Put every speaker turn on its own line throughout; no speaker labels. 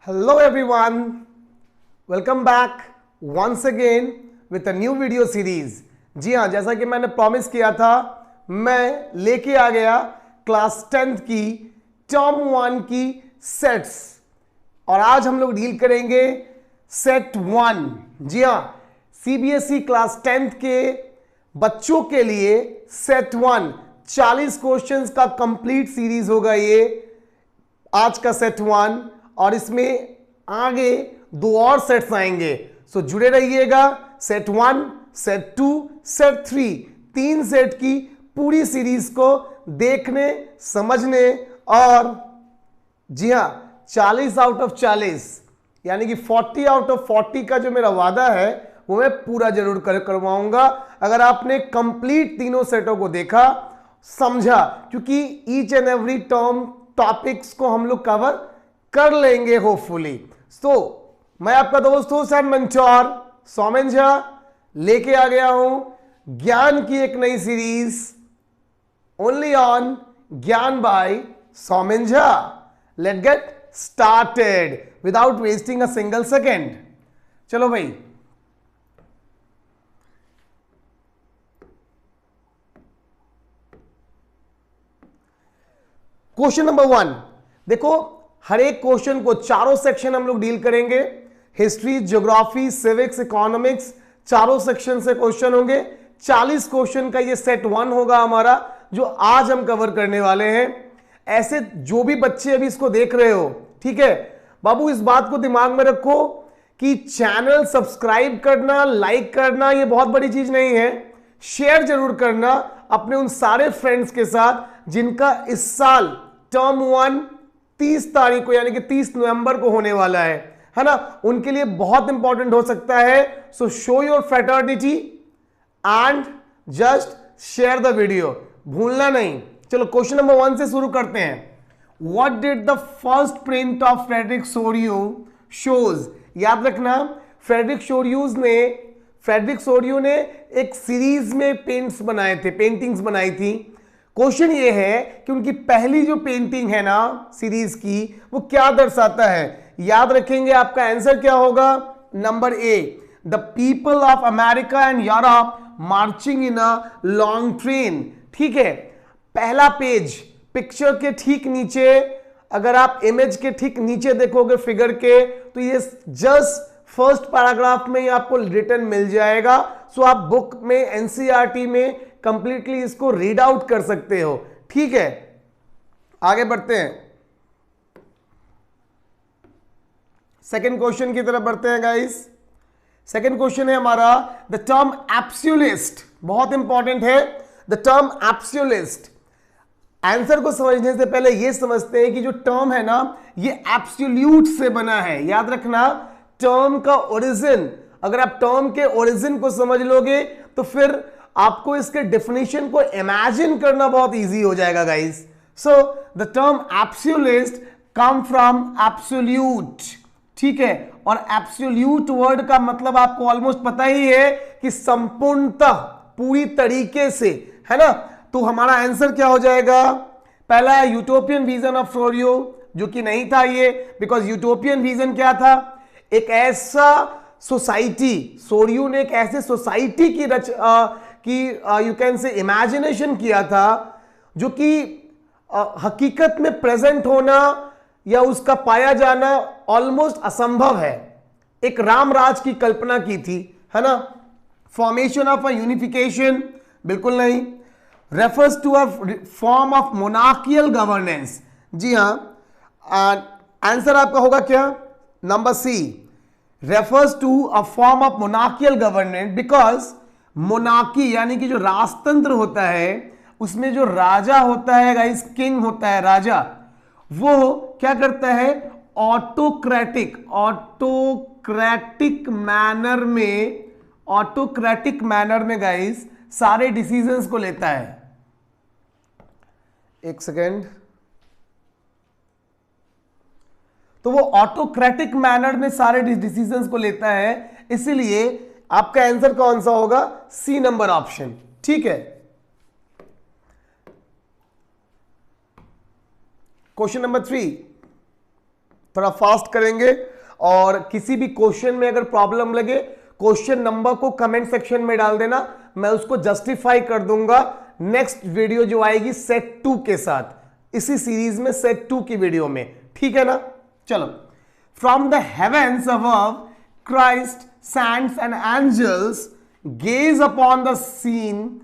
Hello everyone, welcome back once again with a new video series। जी हाँ, जैसा कि मैंने प्रॉमिस किया था, मैं लेके आ गया क्लास 10th की टर्म 1 की सेट्स और आज हम लोग डील करेंगे सेट 1। जी हाँ, सीबीएसई क्लास 10th के बच्चों के लिए सेट 1 40 क्वेश्चंस का कंप्लीट सीरीज होगा ये आज का सेट 1 और इसमें आगे दो और सेट्स आएंगे। सो जुड़े रहिएगा। सेट 1, सेट 2, सेट 3 तीन सेट की पूरी सीरीज को देखने समझने और जी हां 40 आउट ऑफ 40 यानी कि 40 आउट ऑफ 40 का जो मेरा वादा है वो मैं पूरा जरूर करवाऊंगा अगर आपने कंप्लीट तीनों सेटों को देखा समझा, क्योंकि each and every term topics को हम लोग कवर कर लेंगे होपफुली। तो मैं आपका दोस्त host and mentor Soumen Jha लेके आ गया हूं ज्ञान की एक नई series only on Gyan by Soumen Jha. Let get started without wasting a single second. चलो भाई, क्वेश्चन नंबर 1 देखो। हर एक क्वेश्चन को चारों सेक्शन हम लोग डील करेंगे। हिस्ट्री, ज्योग्राफी, सिविक्स, इकोनॉमिक्स, चारों सेक्शन से क्वेश्चन होंगे। 40 क्वेश्चन का ये सेट 1 होगा हमारा जो आज हम कवर करने वाले हैं। ऐसे जो भी बच्चे अभी इसको देख रहे हो, ठीक है बाबू, इस बात को दिमाग में रखो कि चैनल सब्सक्राइब करना, लाइक करना ये बहुत बड़ी चीज नहीं है। शेयर जरूर करना अपने उन सारे फ्रेंड्स के साथ जिनका इस साल टर्म 1 30 तारीख को यानी कि 30 नवंबर को होने वाला है ना, उनके लिए बहुत इंपॉर्टेंट हो सकता है। सो show your fraternity and just share the video, भूलना नहीं। चलो क्वेश्चन नंबर 1 से शुरू करते हैं। What did the first print of Frederick Sorio shows? याद रखना, फ्रेडरिक सोरियो ने एक सीरीज में पेंटिंग्स बनाई थी। क्वेश्चन ये है कि उनकी पहली जो पेंटिंग है ना सीरीज की वो क्या दर्शाता है। याद रखेंगे, आपका आंसर क्या होगा? Number A, the people of America and Europe marching in a long train. ठीक है, पहला पेज पिक्चर के ठीक नीचे, अगर आप इमेज के ठीक नीचे देखोगे फिगर के, तो ये जस्ट फर्स्ट पैराग्राफ में ही आपको रिटर्न मिल जाएगा। सो आप बुक में एनसीईआरटी में कंप्लीटली इसको रीड आउट कर सकते हो। ठीक है, आगे बढ़ते हैं, सेकंड क्वेश्चन की तरफ बढ़ते हैं गाइस। सेकंड क्वेश्चन है हमारा द टर्म एब्सोल्यूटिस्ट, बहुत इंपॉर्टेंट है द टर्म एब्सोल्यूटिस्ट। आंसर को समझने से पहले यह समझते हैं कि जो टर्म है ना ये एब्सोल्यूट से बना है। याद रखना, टर्म का ओरिजिन, अगर आप टर्म के ओरिजिन को समझ लोगे तो फिर आपको इसके डेफिनेशन को इमेजिन करना बहुत इजी हो जाएगा guys. So the term absolutist come from absolute. ठीक है, और एब्सोल्यूट वर्ड का मतलब आपको ऑलमोस्ट पता ही है कि संपूर्णतः, पूरी तरीके से, है ना। तो हमारा आंसर क्या हो जाएगा? पहला है यूटोपियन विजन ऑफ सोरियो, जो कि नहीं था ये, बिकॉज यूटोपियन विजन क्या था? एक ऐसा सोसाइटी, सोरियो ने एक ऐसे सोसाइटी की यू कैन से इमेजिनेशन किया था जो कि हकीकत में प्रेजेंट होना या उसका पाया जाना ऑलमोस्ट असंभव है। एक रामराज की कल्पना की थी, है ना। फॉर्मेशन ऑफ अ यूनिफिकेशन, बिल्कुल नहीं। Refers to a form of monarchial governance, जी हां। आंसर आपका होगा क्या? Number C, refers to a form of monarchial governance, because monarchy यानी कि जो राजतंत्र होता है उसमें जो राजा होता है गाइस, किंग होता है राजा, वो क्या करता है? ऑटोक्रेटिक मैनर में गाइस सारे डिसीजंस को लेता है। एक सेकेंड, तो वो ऑटोक्रेटिक मैनर में सारे डिसीजंस को लेता है, इसीलिए आपका आंसर कौन सा होगा? C number option. ठीक है, क्वेश्चन नंबर 3, थोड़ा फास्ट करेंगे, और किसी भी क्वेश्चन में अगर प्रॉब्लम लगे क्वेश्चन नंबर को कमेंट सेक्शन में डाल देना, मैं उसको जस्टिफाई कर दूंगा नेक्स्ट वीडियो जो आएगी सेट 2 के साथ, इसी सीरीज में सेट 2 की वीडियो में, ठीक है ना। चलो, from the heavens above Christ saints and angels gaze upon the scene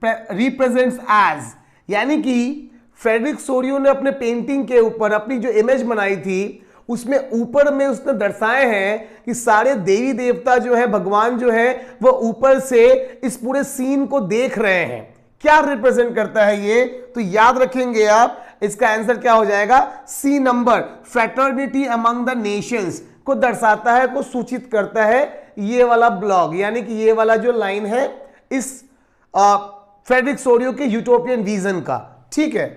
represents as, यानी कि फ्रेडरिक सोरियो ने अपने पेंटिंग के ऊपर अपनी जो इमेज बनाई थी उसमें ऊपर में उसने दर्शाए हैं कि सारे देवी देवता जो है, भगवान जो है, वो ऊपर से इस पूरे सीन को देख रहे हैं। क्या रिप्रेजेंट करता है ये, तो याद रखेंगे आप, इसका आंसर क्या हो जाएगा, C number, fraternity among the nations को दर्शाता है, को सूचित करता है ये वाला ब्लॉग, यानी कि ये वाला जो लाइन है इस फ्रेडरिक सोरियो के यूटोपियन विजन का, ठीक है।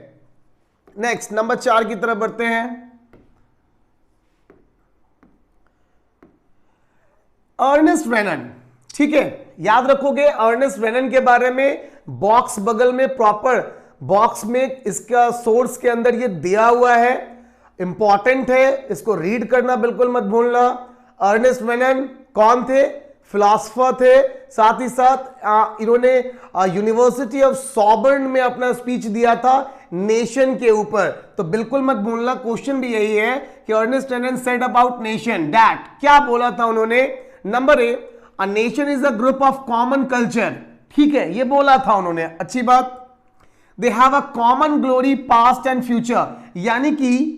नेक्स्ट नंबर 4 की तरफ बढ़ते हैं। अर्नेस्ट रेनन, ठीक है, याद रखोगे अर्नेस्ट रेनन के बारे में, बॉक्स बगल में प्रॉपर बॉक्स में इसका सोर्स के अंदर ये दिया हुआ है, इंपॉर्टेंट है, इसको रीड करना बिल्कुल मत भूलना। अर्नेस्ट रेनन कौन थे, फिलोसोफर थे, साथ ही साथ इन्होंने यूनिवर्सिटी ऑफ सॉर्बन में अपना स्पीच दिया था नेशन के ऊपर, तो बिल्कुल मत भूलना, क्वेश्चन भी यही है कि Ernest Renan said about nation that, क्या बोला था उन्होंने, number A, a nation is a group of common culture, ठीक है, ये बोला था उन्होंने, अच्छी बात। They have a common glory past and future, यानी कि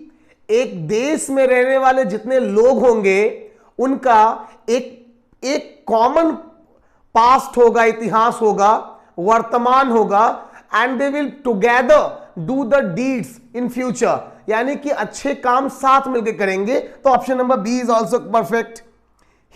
एक देश में रहने वाले जितने लोग होंगे उनका एक कॉमन पास्ट होगा, इतिहास होगा, वर्तमान होगा, and they will together do the deeds in future, यानी कि अच्छे काम साथ मिलकर करेंगे, तो option number B is also perfect.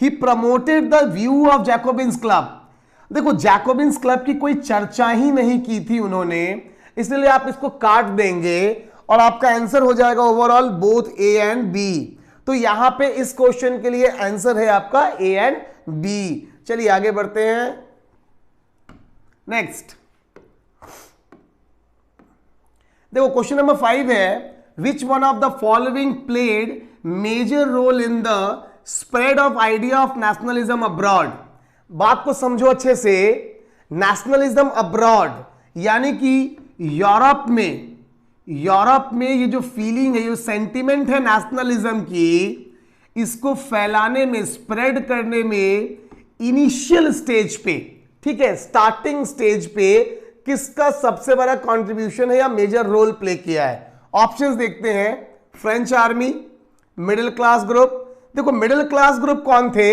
He promoted the view of Jacobins club, देखो जैकोबिन्स क्लब की कोई चर्चा ही नहीं की थी उन्होंने, इसलिए आप इसको काट देंगे और आपका आंसर हो जाएगा overall both A and B. तो यहां पे इस क्वेश्चन के लिए आंसर है आपका ए एंड बी। चलिए आगे बढ़ते हैं। नेक्स्ट देखो क्वेश्चन नंबर 5 है, which one of the following played major role in the spread of idea of nationalism abroad. बात को समझो अच्छे से, नेशनलिज्म अब्रॉड यानी कि यूरोप में ये जो फीलिंग है, ये सेंटिमेंट है नेशनलिज्म की, इसको फैलाने में, स्प्रेड करने में इनिशियल स्टेज पे, ठीक है, स्टार्टिंग स्टेज पे किसका सबसे बड़ा कंट्रीब्यूशन है या मेजर रोल प्ले किया है। ऑप्शंस देखते हैं, French army, middle class group. देखो मिडिल क्लास ग्रुप कौन थे,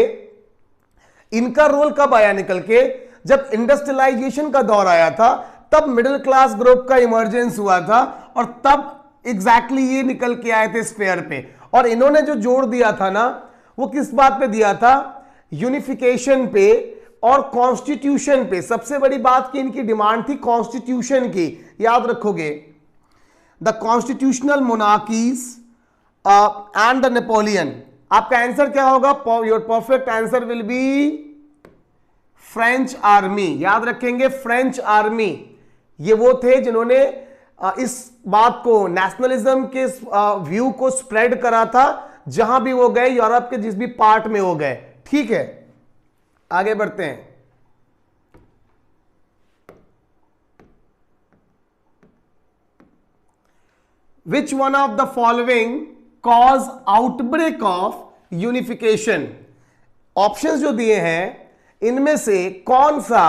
इनका रोल कब आया निकल के, जब इंडस्ट्रियलाइजेशन का दौर आया था, तब मिडिल क्लास ग्रुप का इमर्जेंस हुआ था और तब एग्जैक्टली ये निकल के आए थे स्फेयर पे। और इन्होंने जो जोड़ दिया था ना, वो किस बात पे दिया था, यूनिफिकेशन पे और कॉन्स्टिट्यूशन पे। सबसे बड़ी बात की इनकी डिमांड थी कॉन्स्टिट्यूशन की, याद रखोगे, the constitutional monarchies and the Napoleon. आपका आंसर क्या होगा, your perfect answer will be French army. याद रखेंगे फ्रेंच आर्मी, ये वो थे जिन्होंने इस बात को, नेशनलिज्म के व्यू को स्प्रेड करा था जहां भी वो गए, यूरोप के जिस भी पार्ट में वो गए, ठीक है। आगे बढ़ते हैं। विच one of the following cause outbreak of unification. Options जो दिए हैं इनमें से कौन सा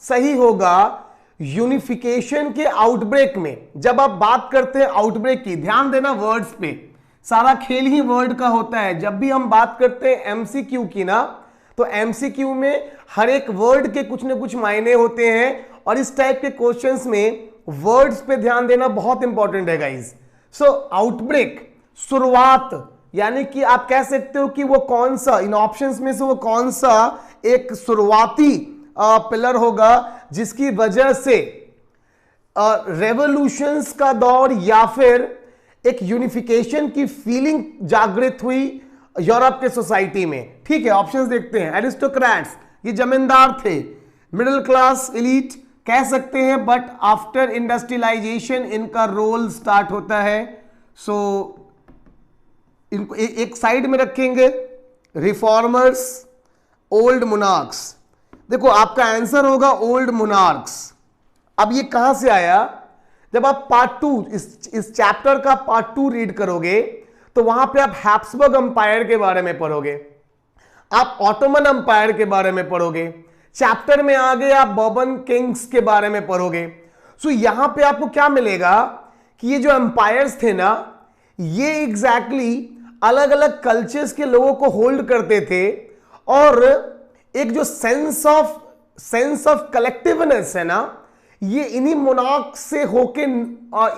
सही होगा यूनिफिकेशन के आउटब्रेक में। जब आप बात करते हैं आउटब्रेक की, ध्यान देना वर्ड्स पे, सारा खेल ही वर्ड का होता है। जब भी हम बात करते हैं एमसीक्यू की ना, तो एमसीक्यू में हर एक वर्ड के कुछ ना कुछ मायने होते हैं, और इस टाइप के क्वेश्चंस में वर्ड्स पे ध्यान देना बहुत इंपॉर्टेंट है गाइस। सो आउटब्रेक, शुरुआत, यानी कि आप कह सकते हो कि वो कौन सा, इन ऑप्शंस में से वो कौन सा एक शुरुआती पिलर होगा जिसकी वजह से रेवोल्यूशंस का दौर या फिर एक यूनिफिकेशन की फीलिंग जागृत हुई यूरोप के सोसाइटी में, ठीक है। ऑप्शंस देखते हैं, एरिस्टोक्रेट्स, ये जमींदार थे, मिडिल क्लास एलीट कह सकते हैं, बट आफ्टर इंडस्ट्रियलाइजेशन इनका रोल स्टार्ट होता है। सो इनको एक साइड में रखेंगे, रिफॉर्मर्स, ओल्ड मोनार्क्स। देखो आपका आंसर होगा ओल्ड मोनार्क्स। अब ये कहां से आया? जब आप पार्ट 2 इस चैप्टर का पार्ट 2 रीड करोगे तो वहां पे आप हैप्सबर्ग अंपायर के बारे में पढ़ोगे, आप ऑटोमन अंपायर के बारे में पढ़ोगे, चैप्टर में आगे आप बर्बन किंग्स के बारे में पढ़ोगे। सो यहां पे आपको क्या मिलेगा कि ये जो एम्पायर्स थे ना, ये एग्जैक्टली अलग अलग कल्चर्स के लोगों को होल्ड करते थे, और एक जो सेंस ऑफ कलेक्टिवनेस है ना, ये इन्हीं मोनार्क से होके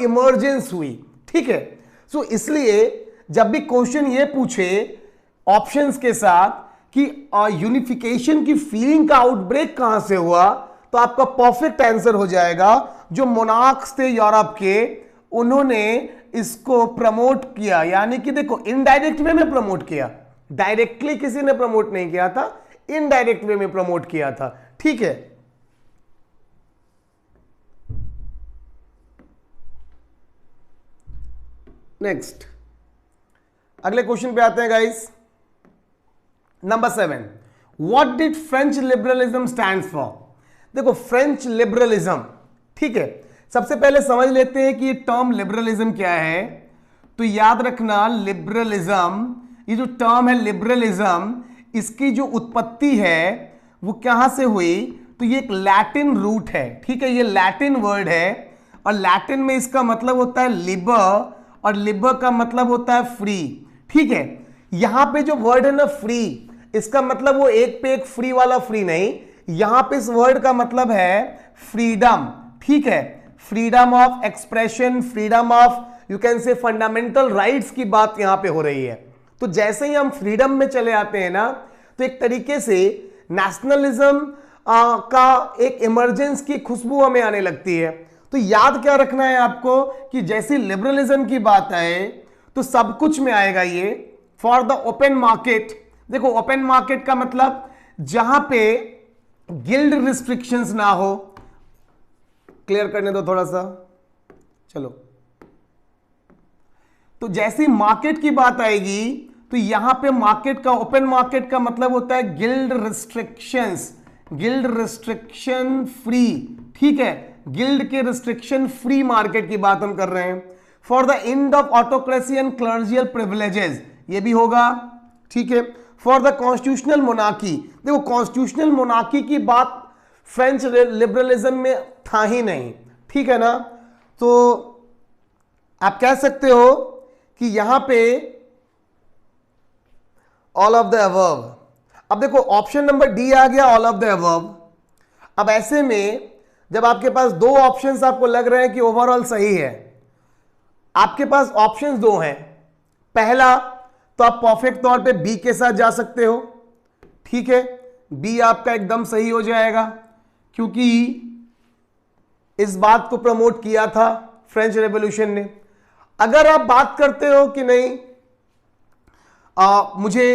इमर्जेंस हुई। ठीक है, सो इसलिए जब भी क्वेश्चन ये पूछे ऑप्शंस के साथ कि यूनिफिकेशन की फीलिंग का आउटब्रेक कहां से हुआ, तो आपका परफेक्ट आंसर हो जाएगा जो मोनार्क्स थे यूरोप के, उन्होंने इसको प्रमोट किया। यानी कि देखो इनडायरेक्ट वे में प्रमोट किया, डायरेक्टली किसी ने प्रमोट नहीं किया था, इनडायरेक्ट वे में प्रमोट किया था। ठीक है, नेक्स्ट अगले क्वेश्चन पे आते हैं guys. Number 7, what did French liberalism stands for? देखो फ्रेंच लिबरलिज्म, ठीक है, सबसे पहले समझ लेते हैं कि ये टर्म लिबरलिज्म क्या है। तो याद रखना लिबरलिज्म, ये जो टर्म है लिबरलिज्म, इसकी जो उत्पत्ति है वो कहां से हुई? तो ये एक लैटिन रूट है। ठीक है, ये लैटिन वर्ड है, और लैटिन में इसका मतलब होता है लिबर, और लिबर का मतलब होता है फ्री। ठीक है, यहां पे जो वर्ड है ना फ्री, इसका मतलब वो एक पे एक फ्री वाला फ्री नहीं, यहां पे इस वर्ड का मतलब है फ्रीडम। ठीक है, freedom of expression, freedom of you can से फंडामेंटल राइट्स की बात यहां पे हो रही है। तो जैसे ही हम फ्रीडम में चले आते हैं ना, तो एक तरीके से नेशनलिज्म का एक इमरजेंस की खुशबू हमें आने लगती है। तो याद क्या रखना है आपको कि जैसे लिबरलिज्म की बात आए तो सब कुछ में आएगा ये। फॉर द ओपन मार्केट, देखो ओपन मार्केट का मतलब जहां पे गिल्ड रिस्ट्रिक्शंस ना हो। क्लियर करने दो थोड़ा सा, चलो। तो जैसी मार्केट की बात आएगी तो यहां पे मार्केट का, ओपन मार्केट का मतलब होता है guild restrictions, guild restriction free. ठीक है, गिल्ड के रिस्ट्रिक्शन फ्री मार्केट की बात हम कर रहे हैं। For the end of autocracy and clerical privileges, ये भी होगा। ठीक है, फॉर द कॉन्स्टिट्यूशनल मोनार्की, देखो कॉन्स्टिट्यूशनल मोनार्की की बात फ्रेंच लिबरलिज्म में था ही नहीं। ठीक है ना, तो आप कह सकते हो कि यहां पे ऑल ऑफ द अबव। अब देखो ऑप्शन नंबर डी आ गया, ऑल ऑफ द अबव। अब ऐसे में जब आपके पास दो ऑप्शंस आपको लग रहे हैं कि ओवरऑल सही है, आपके पास ऑप्शंस दो हैं। पहला तो आप परफेक्ट तौर पे बी के साथ जा सकते हो। ठीक है, बी आपका एकदम सही हो जाएगा, क्योंकि इस बात को प्रमोट किया था फ्रेंच रेवोल्यूशन ने। अगर आप बात करते हो कि नहीं मुझे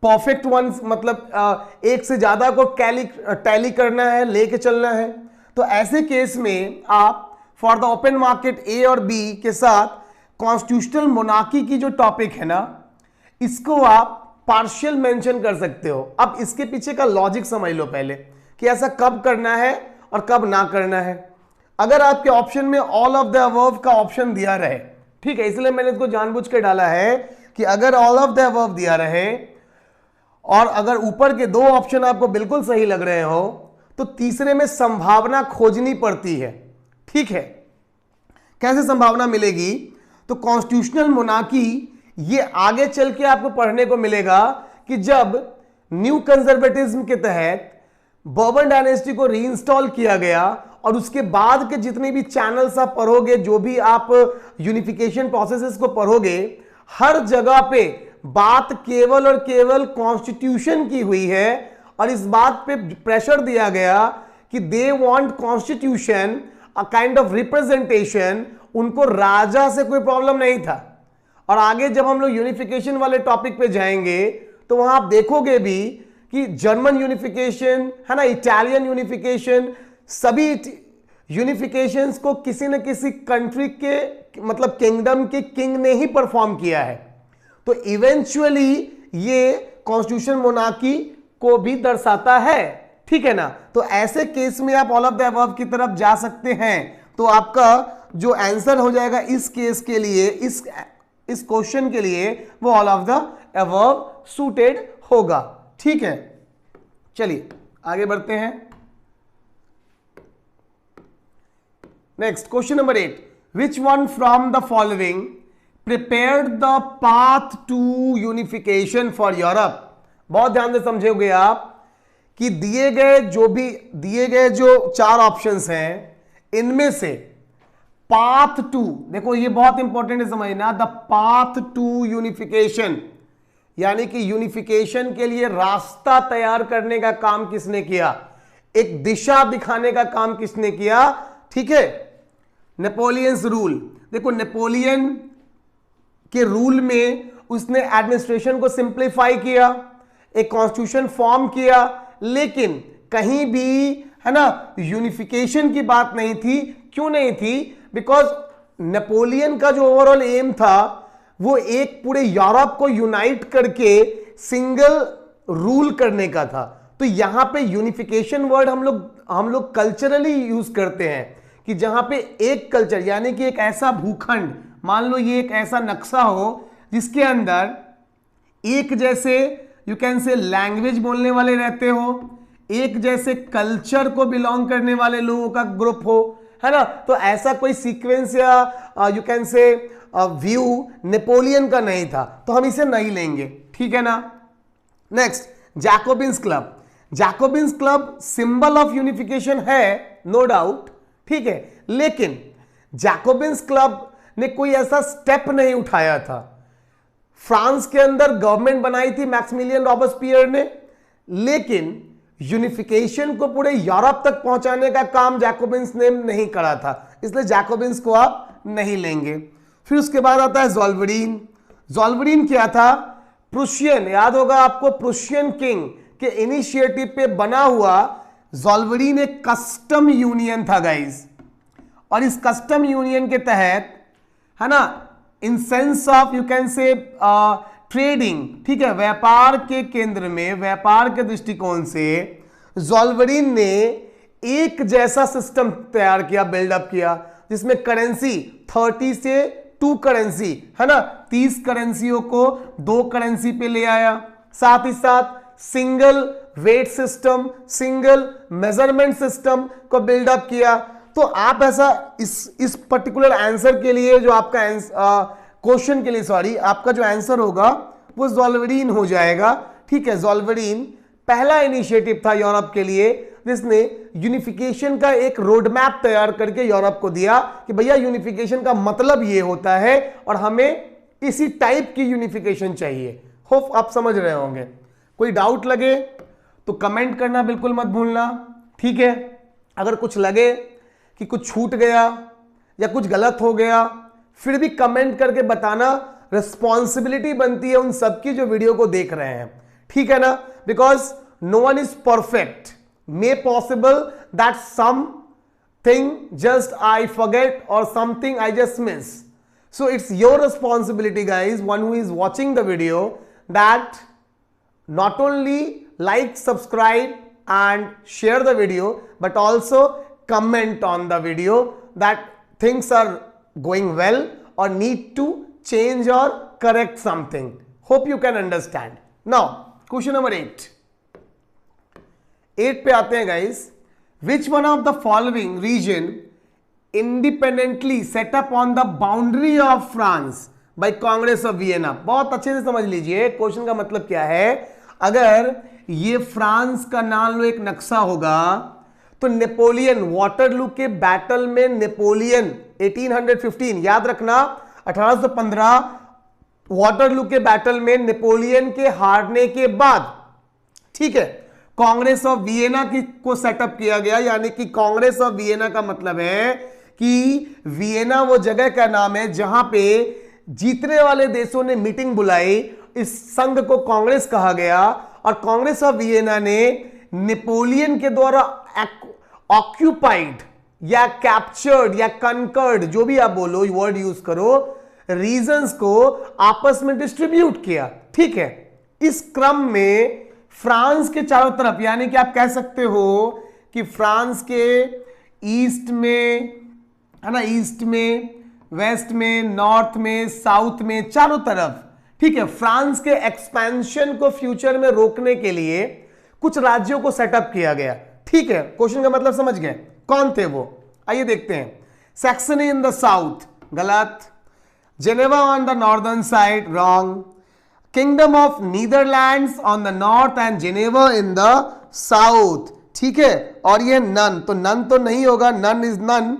परफेक्ट वन मतलब एक से ज्यादा को टैली करना है, लेके चलना है, तो ऐसे केस में आप फॉर द ओपन मार्केट ए और बी के साथ कॉन्स्टिट्यूशनल मोनार्की की जो टॉपिक है ना, इसको आप पार्शियल मेंशन कर सकते हो। अब इसके पीछे का लॉजिक समझ लो पहले कि ऐसा कब करना है और कब ना करना है। अगर आपके ऑप्शन में ऑल ऑफ द अबव का ऑप्शन दिया रहे, ठीक है, इसलिए मैंने इसको जानबूझ के डाला है कि अगर ऑल ऑफ द अबव दिया रहे और अगर ऊपर के दो ऑप्शन आपको बिल्कुल सही लग रहे हो, तो तीसरे में संभावना खोजनी पड़ती है। ठीक है, कैसे संभावना मिलेगी? तो कॉन्स्टिट्यूशनल मोनार्की ये आगे चल के आपको पढ़ने को मिलेगा कि जब न्यू कंजर्वेटिज्म के तहत बर्बन डायनेस्टी को रीइंस्टॉल किया गया और उसके बाद के जितने भी चैनल्स आप पढ़ोगे, जो भी आप यूनिफिकेशन प्रोसेसेस को पढ़ोगे, हर जगह पे बात केवल और केवल कॉन्स्टिट्यूशन की हुई है और इस बात पे प्रेशर दिया गया कि they want constitution, a kind of representation. उनको राजा से कोई प्रॉब्लम नहीं था। और आगे जब हम लोग यूनिफिकेशन वाले टॉपिक पे जाएंगे तो वहां आप देखोगे भी कि जर्मन यूनिफिकेशन है ना, इटालियन यूनिफिकेशन, सभी यूनिफिकेशंस को किसी न किसी कंट्री के मतलब किंगडम के किंग ने ही परफॉर्म किया है। तो इवेंचुअली ये कॉन्स्टिट्यूशन मोनार्की को भी दर्शाता है, ठीक है ना। तो ऐसे केस में आप ऑल ऑफ द अबव की तरफ जा सकते हैं। तो आपका जो आंसर हो जाएगा इस केस के लिए, इस क्वेश्चन के लिए, वो all of the above suited होगा, ठीक है। चलिए आगे बढ़ते हैं। Next question number 8, which one from the following prepared the path to unification for Europe. बहुत ध्यान से समझोगे आप कि दिए गए जो 4 ऑप्शंस हैं, इनमें से पाथ टू, देखो ये बहुत इंपॉर्टेंट है समझना, द पाथ टू यूनिफिकेशन, यानी कि यूनिफिकेशन के लिए रास्ता तैयार करने का काम किसने किया, एक दिशा दिखाने का काम किसने किया, ठीक है, नेपोलियंस रूल। देखो नेपोलियन के रूल में उसने एडमिनिस्ट्रेशन को सिंप्लीफाई किया, एक कॉन्स्टिट्यूशन फॉर्म किया, लेकिन कहीं भी, है ना, यूनिफिकेशन की बात नहीं थी। क्यों नहीं थी? बिकॉज नेपोलियन का जो ओवरऑल एम था वो एक पूरे यूरोप को यूनाइट करके सिंगल रूल करने का था। तो यहां पे यूनिफिकेशन वर्ड हम लोग कल्चरली यूज करते हैं कि जहां पे एक कल्चर, यानी कि एक ऐसा भूखंड, मान लो ये एक ऐसा नक्शा हो जिसके अंदर एक जैसे यू कैन से लैंग्वेज बोलने वाले रहते हो, एक जैसे कल्चर को बिलोंग करने वाले लोगों का ग्रुप हो, है ना। तो ऐसा कोई सीक्वेंस या यू कैन से व्यू नेपोलियन का नहीं था, तो हम इसे नहीं लेंगे, ठीक है ना। Next, Jacobins club. Jacobins club symbol of unification है, नो डाउट, ठीक है, लेकिन जैकोबिन्स क्लब ने कोई ऐसा स्टेप नहीं उठाया था। फ्रांस के अंदर गवर्नमेंट बनाई थी मैक्सिमिलियन रॉबेस्पियर ने, लेकिन यूनिफिकेशन को पूरे यूरोप तक पहुंचाने का काम जैकोबिन्स ने नहीं करा था, इसलिए जैकोबिन्स को आप नहीं लेंगे। फिर उसके बाद आता है ज़ोल्वेरिन। ज़ोल्वेरिन क्या था? प्रुशियन, याद होगा आपको, प्रुशियन किंग के इनिशिएटिव पे बना हुआ ज़ोल्वेरिन एक कस्टम यूनियन था गाइज, और इस कस्टम यूनियन के तहत, है ना, in sense of you can से ट्रेडिंग, ठीक है, व्यापार के केंद्र में, व्यापार के दृष्टिकोण से ज़ोल्वेरिन ने एक जैसा सिस्टम तैयार किया, बिल्डअप किया, जिसमें करेंसी 30 से 2 करेंसी, है ना, 30 करेंसियों को 2 करेंसी पे ले आया, साथ ही साथ single weight system, single measurement system को बिल्डअप किया। तो आप ऐसा इस पर्टिकुलर आंसर के लिए, जो आपका क्वेश्चन के लिए, सॉरी, आपका जो आंसर होगा वो ज़ोल्वेरिन हो जाएगा, ठीक है। ज़ोल्वेरिन पहला इनिशिएटिव था यूरोप के लिए जिसने यूनिफिकेशन का एक रोड मैप तैयार करके यूरोप को दिया कि भैया यूनिफिकेशन का मतलब ये होता है और हमें इसी टाइप की यूनिफिकेशन चाहिए। होप आप समझ रहे होंगे। कोई डाउट लगे तो कमेंट करना बिल्कुल मत भूलना, ठीक है। अगर कुछ लगे कि कुछ छूट गया या कुछ गलत हो गया, फिर भी कमेंट करके बताना, रिस्पॉन्सिबिलिटी बनती है उन सबकी जो वीडियो को देख रहे हैं, ठीक है ना। Because no one is perfect, may possible that something just I forget और something I just miss, so it's your responsibility guys, one who is watching the video, that not only like, subscribe and share the video, but also comment on the video that things are going well or need to change or correct something. Hope you can understand. Now question number 8 पे आते हैं guys. Which one of the following region independently set up on the boundary of France by Congress of Vienna? बहुत अच्छे से समझ लीजिए question का मतलब क्या है। अगर ये फ्रांस का मान लो एक नक्शा होगा, तो नेपोलियन, वाटरलू के बैटल में नेपोलियन 1815, याद रखना 1815 वाटरलू के बैटल में नेपोलियन के हारने के बाद, ठीक है, कांग्रेस ऑफ वियना को सेटअप किया गया। यानी कि कांग्रेस ऑफ वियना का मतलब है कि वियना वो जगह का नाम है जहां पे जीतने वाले देशों ने मीटिंग बुलाई, इस संघ को कांग्रेस कहा गया। और कांग्रेस ऑफ वियना ने नेपोलियन के द्वारा ऑक्यूपाइड या कैप्चर्ड या कनकर्ड, जो भी आप बोलो वर्ड यूज करो, रीजंस को आपस में डिस्ट्रीब्यूट किया। ठीक है, इस क्रम में फ्रांस के चारों तरफ, यानी कि आप कह सकते हो कि फ्रांस के ईस्ट में, है ना, ईस्ट में, वेस्ट में, नॉर्थ में, साउथ में, चारों तरफ, ठीक है, फ्रांस के एक्सपेंशन को फ्यूचर में रोकने के लिए कुछ राज्यों को सेटअप किया गया। ठीक है, क्वेश्चन का मतलब समझ गए, कौन थे वो, आइए देखते हैं। सैक्सनी इन द साउथ, गलत। Geneva on the northern side, wrong. Kingdom of Netherlands on the north and Geneva in the south, ठीक है, और ये नन, तो नन तो नहीं होगा, नन इज नन।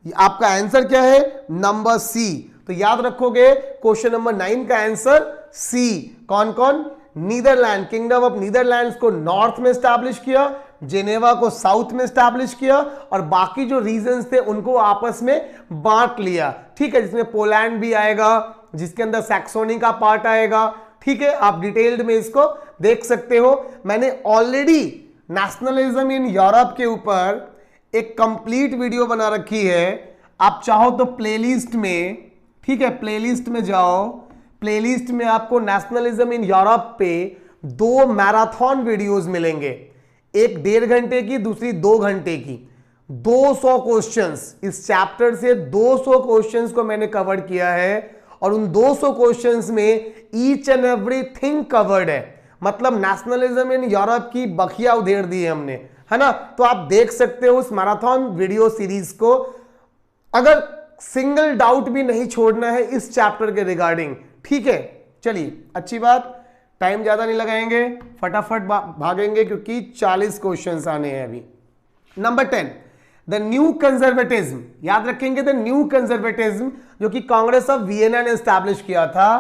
आपका आंसर क्या है, नंबर सी। तो याद रखोगे क्वेश्चन नंबर 9 का आंसर सी। कौन कौन, नीदरलैंड, किंगडम ऑफ नीदरलैंड्स को नॉर्थ में स्टैब्लिश किया, जेनेवा को साउथ में स्टैब्लिश किया, और बाकी जो रीजन्स थे उनको आपस में बांट लिया। ठीक है, जिसमें पोलैंड भी आएगा, जिसके अंदर सैक्सोनी का पार्ट आएगा। ठीक है, आप डिटेल्ड में इसको देख सकते हो। मैंने ऑलरेडी नेशनलिज्म इन यूरोप के ऊपर एक कंप्लीट वीडियो बना रखी है, आप चाहो तो प्लेलिस्ट में, ठीक है, प्लेलिस्ट में जाओ, प्लेलिस्ट में आपको नेशनलिज्म इन यूरोप पे 2 मैराथन वीडियोस मिलेंगे, एक 1.5 घंटे की, दूसरी 2 घंटे की। 200 क्वेश्चंस, इस चैप्टर से 200 क्वेश्चंस को मैंने कवर किया है, और उन 200 क्वेश्चंस में ईच एंड एवरीथिंग कवर्ड है। मतलब नेशनलिज्म इन यूरोप की बखिया उधेड़ दी है हमने, है ना। तो आप देख सकते हो उस मैराथन वीडियो सीरीज को। अगर सिंगल डाउट भी नहीं छोड़ना है इस चैप्टर के रिगार्डिंग, ठीक है। चलिए, अच्छी बात, टाइम ज्यादा नहीं लगाएंगे, फटाफट भागेंगे क्योंकि 40 क्वेश्चंस आने हैं अभी। नंबर 10, द न्यू कंजर्वेटिज्म, याद रखेंगे द न्यू कंजर्वेटिज्म, जो कि कांग्रेस ऑफ वियना ने एस्टैब्लिश किया था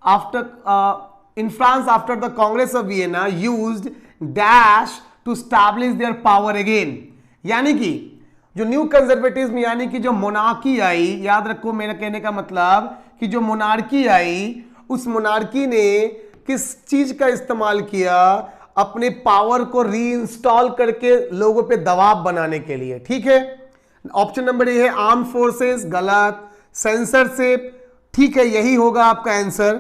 after in France, after the Congress of Vienna used dash to establish their power again. यानी कि जो न्यू कंजर्वेटिज्म, यानी कि जो मोनार्की आई, याद रखो मेरा कहने का मतलब कि जो मोनार्की आई, उस मोनार्की ने किस चीज का इस्तेमाल किया, अपने पावर को रीइंस्टॉल करके लोगों पे दबाव बनाने के लिए। ठीक है, ऑप्शन नंबर ए है आर्म फोर्सेस, गलत। सेंसरशिप, ठीक है, यही होगा आपका आंसर।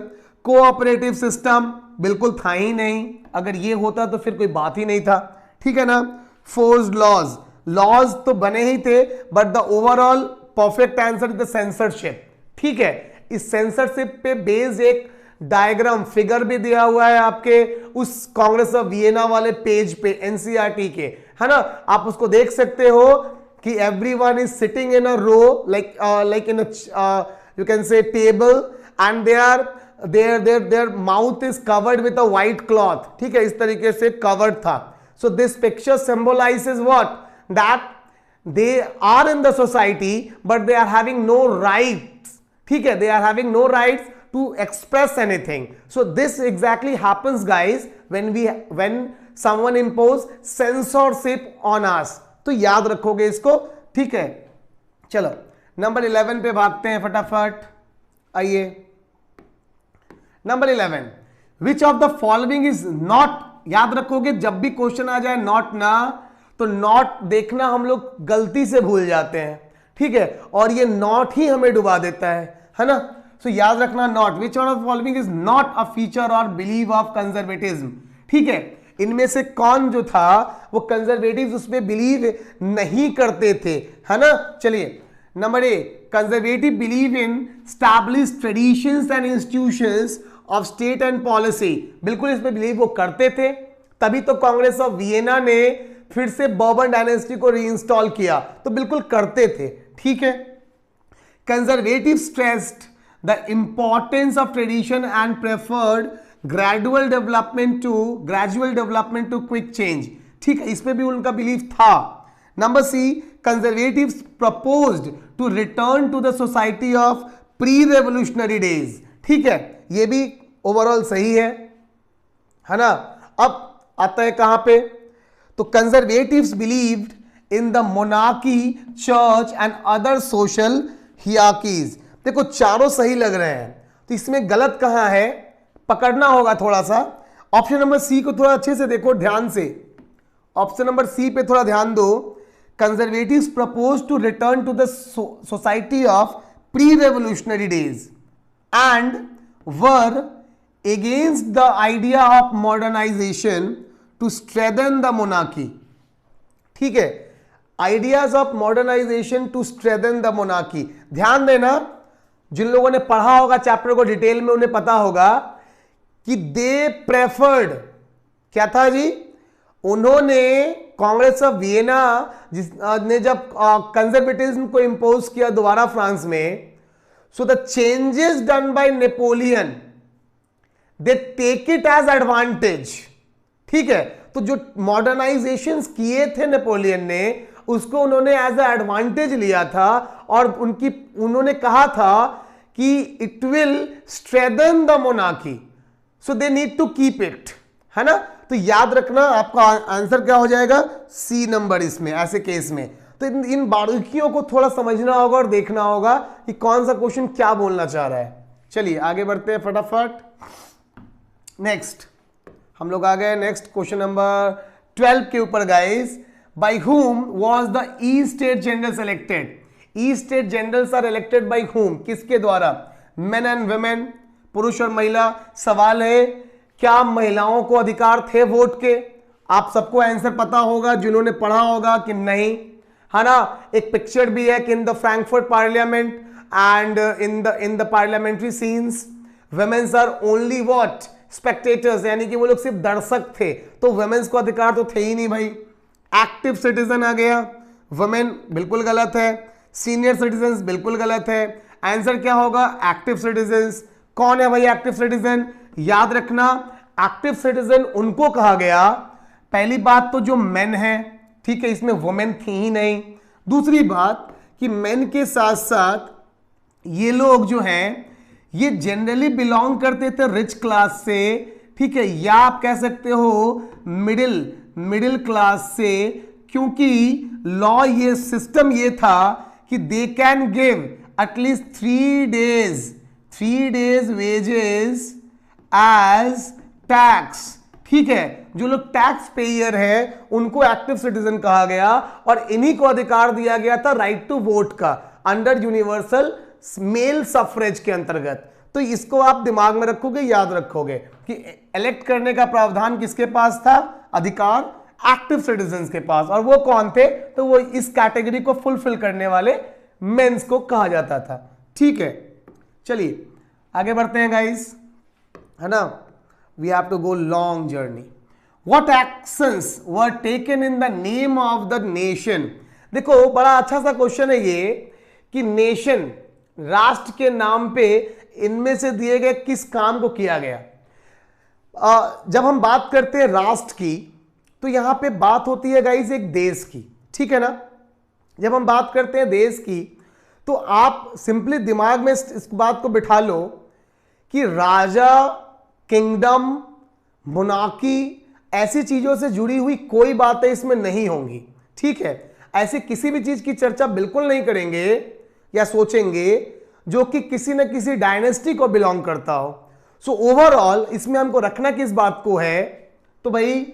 कोऑपरेटिव सिस्टम, बिल्कुल था ही नहीं, अगर ये होता तो फिर कोई बात ही नहीं था। ठीक है ना। फोर्स्ड लॉज, लॉज तो बने ही थे, but the overall perfect answer is the censorship. ठीक है, इस सेंसरशिप पे बेस्ड एक डायग्राम, फिगर भी दिया हुआ है आपके उस कांग्रेस ऑफ वियना वाले पेज पे, एनसीईआरटी के, है ना। आप उसको देख सकते हो कि everyone is sitting in a row, like in a you can say table, and their mouth is covered with a white cloth। ठीक है, इस तरीके से कवर्ड था। So this picture symbolizes what? That they are in the society but they are having no rights। ठीक है, they are having no rights to express anything। So this exactly happens guys when someone impose censorship on us। तो याद रखोगे इसको। ठीक है, चलो number 11 पे भागते हैं फटाफट, आइए। Number 11, which of the following is not, याद रखोगे जब भी क्वेश्चन आ जाए नॉट ना, तो नॉट देखना हम लोग गलती से भूल जाते हैं। ठीक है, और ये नॉट ही हमें डुबा देता है ना। सो याद रखना not, which of the following is not a feature और बिलीव ऑफ कंजर्वेटिज्म। ठीक है, इनमें से कौन जो था वो कंजर्वेटिव उसमें बिलीव नहीं करते थे, है ना। चलिए, number A, conservative believe in established traditions and institutions of state and policy. बिल्कुल इसमें बिलीव वो करते थे, तभी तो कांग्रेस ऑफ वियना ने फिर से बर्बन डायनेस्टी को रीइंस्टॉल किया, तो बिल्कुल करते थे। ठीक है, conservative stressed the importance of tradition and preferred gradual development to quick change. ठीक है, इसमें भी उनका बिलीव था। Number C, conservatives proposed to return to the society of pre revolutionary days. ठीक है, ये भी ओवरऑल सही है ना। अब आता है कहां पे, तो conservatives believed in the monarchy, church and other social hierarchies. देखो चारों सही लग रहे हैं, तो इसमें गलत कहां है पकड़ना होगा थोड़ा सा। ऑप्शन नंबर सी को थोड़ा अच्छे से देखो ध्यान से, ऑप्शन नंबर सी पे थोड़ा ध्यान दो। Conservatives propose to return to the society of pre revolutionary days. and were against the idea of modernization to strengthen the monarchy. ठीक है, ideas of modernisation to strengthen the monarchy. ध्यान देना, जिन लोगों ने पढ़ा होगा चैप्टर को डिटेल में उन्हें पता होगा कि दे प्रेफर्ड, क्या था जी, उन्होंने कांग्रेस ऑफ वियना ने जब कंजर्वेटिज्म को इंपोज किया दोबारा फ्रांस में, so the changes done by Napoleon they take it as advantage. ठीक है, तो जो मॉडर्नाइजेशंस किए थे नेपोलियन ने उसको उन्होंने एज ए एडवांटेज लिया था और उन्होंने कहा था कि it will strengthen the monarchy, so they need to keep it, है ना. तो याद रखना आपका आंसर क्या हो जाएगा, सी नंबर इसमें, ऐसे केस में. तो इन बारीकियों को थोड़ा समझना होगा और देखना होगा कि कौन सा क्वेश्चन क्या बोलना चाह रहा है. चलिए आगे बढ़ते हैं फटाफट. नेक्स्ट हम लोग आ गए नेक्स्ट क्वेश्चन नंबर 12 के ऊपर guys. By whom was the estate general selected. Estate generals are elected by whom, किसके द्वारा, मेन एंड वुमेन, पुरुष और महिला. सवाल है क्या महिलाओं को अधिकार थे वोट के. आप सबको आंसर पता होगा जिन्होंने पढ़ा होगा कि नहीं, है ना. एक पिक्चर भी है कि in the Frankfurt parliament and in the parliamentary scenes womens are only what, spectators, यानी कि वो लोग सिर्फ दर्शक थे. तो वुमेन्स को अधिकार तो थे ही नहीं भाई. एक्टिव सिटीजन आ गया, वुमेन बिल्कुल गलत है. सीनियर सिटीजन बिल्कुल गलत है. आंसर क्या होगा, एक्टिव सिटीजन. कौन है भाई एक्टिव सिटीजन, याद रखना एक्टिव सिटीजन उनको कहा गया, पहली बात तो जो मेन है, ठीक है, इसमें वुमेन थी ही नहीं. दूसरी बात कि मेन के साथ साथ ये लोग जो हैं ये जनरली बिलोंग करते थे रिच क्लास से, ठीक है, या आप कह सकते हो मिडिल क्लास से, क्योंकि लॉ ये सिस्टम ये था कि they can give at least 3 days wages as tax. ठीक है, जो लोग टैक्स पेयर है उनको एक्टिव सिटीजन कहा गया और इन्हीं को अधिकार दिया गया था राइट टू वोट का अंडर यूनिवर्सल मेल सफरेज के अंतर्गत. तो इसको आप दिमाग में रखोगे, याद रखोगे कि इलेक्ट करने का प्रावधान किसके पास था, अधिकार एक्टिव सिटीजन्स के पास. और वो कौन थे, तो वो इस कैटेगरी को फुलफिल करने वाले मेंस को कहा जाता था. ठीक है, चलिए आगे बढ़ते हैं गाइस, है ना. We have to go long journey. What actions were taken in the name of the nation. देखो बड़ा अच्छा सा क्वेश्चन है ये कि नेशन, राष्ट्र के नाम पे इनमें से दिए गए किस काम को किया गया. जब हम बात करते हैं राष्ट्र की तो यहां पे बात होती है गाइस एक देश की, ठीक है ना. जब हम बात करते हैं देश की तो आप सिंपली दिमाग में इस बात को बिठा लो कि राजा, किंगडम, मोनार्की, ऐसी चीजों से जुड़ी हुई कोई बातें इसमें नहीं होंगी. ठीक है, ऐसी किसी भी चीज की चर्चा बिल्कुल नहीं करेंगे या सोचेंगे जो कि किसी न किसी डायनेस्टी को बिलोंग करता हो. सो ओवरऑल इसमें हमको रखना किस बात को है, तो भाई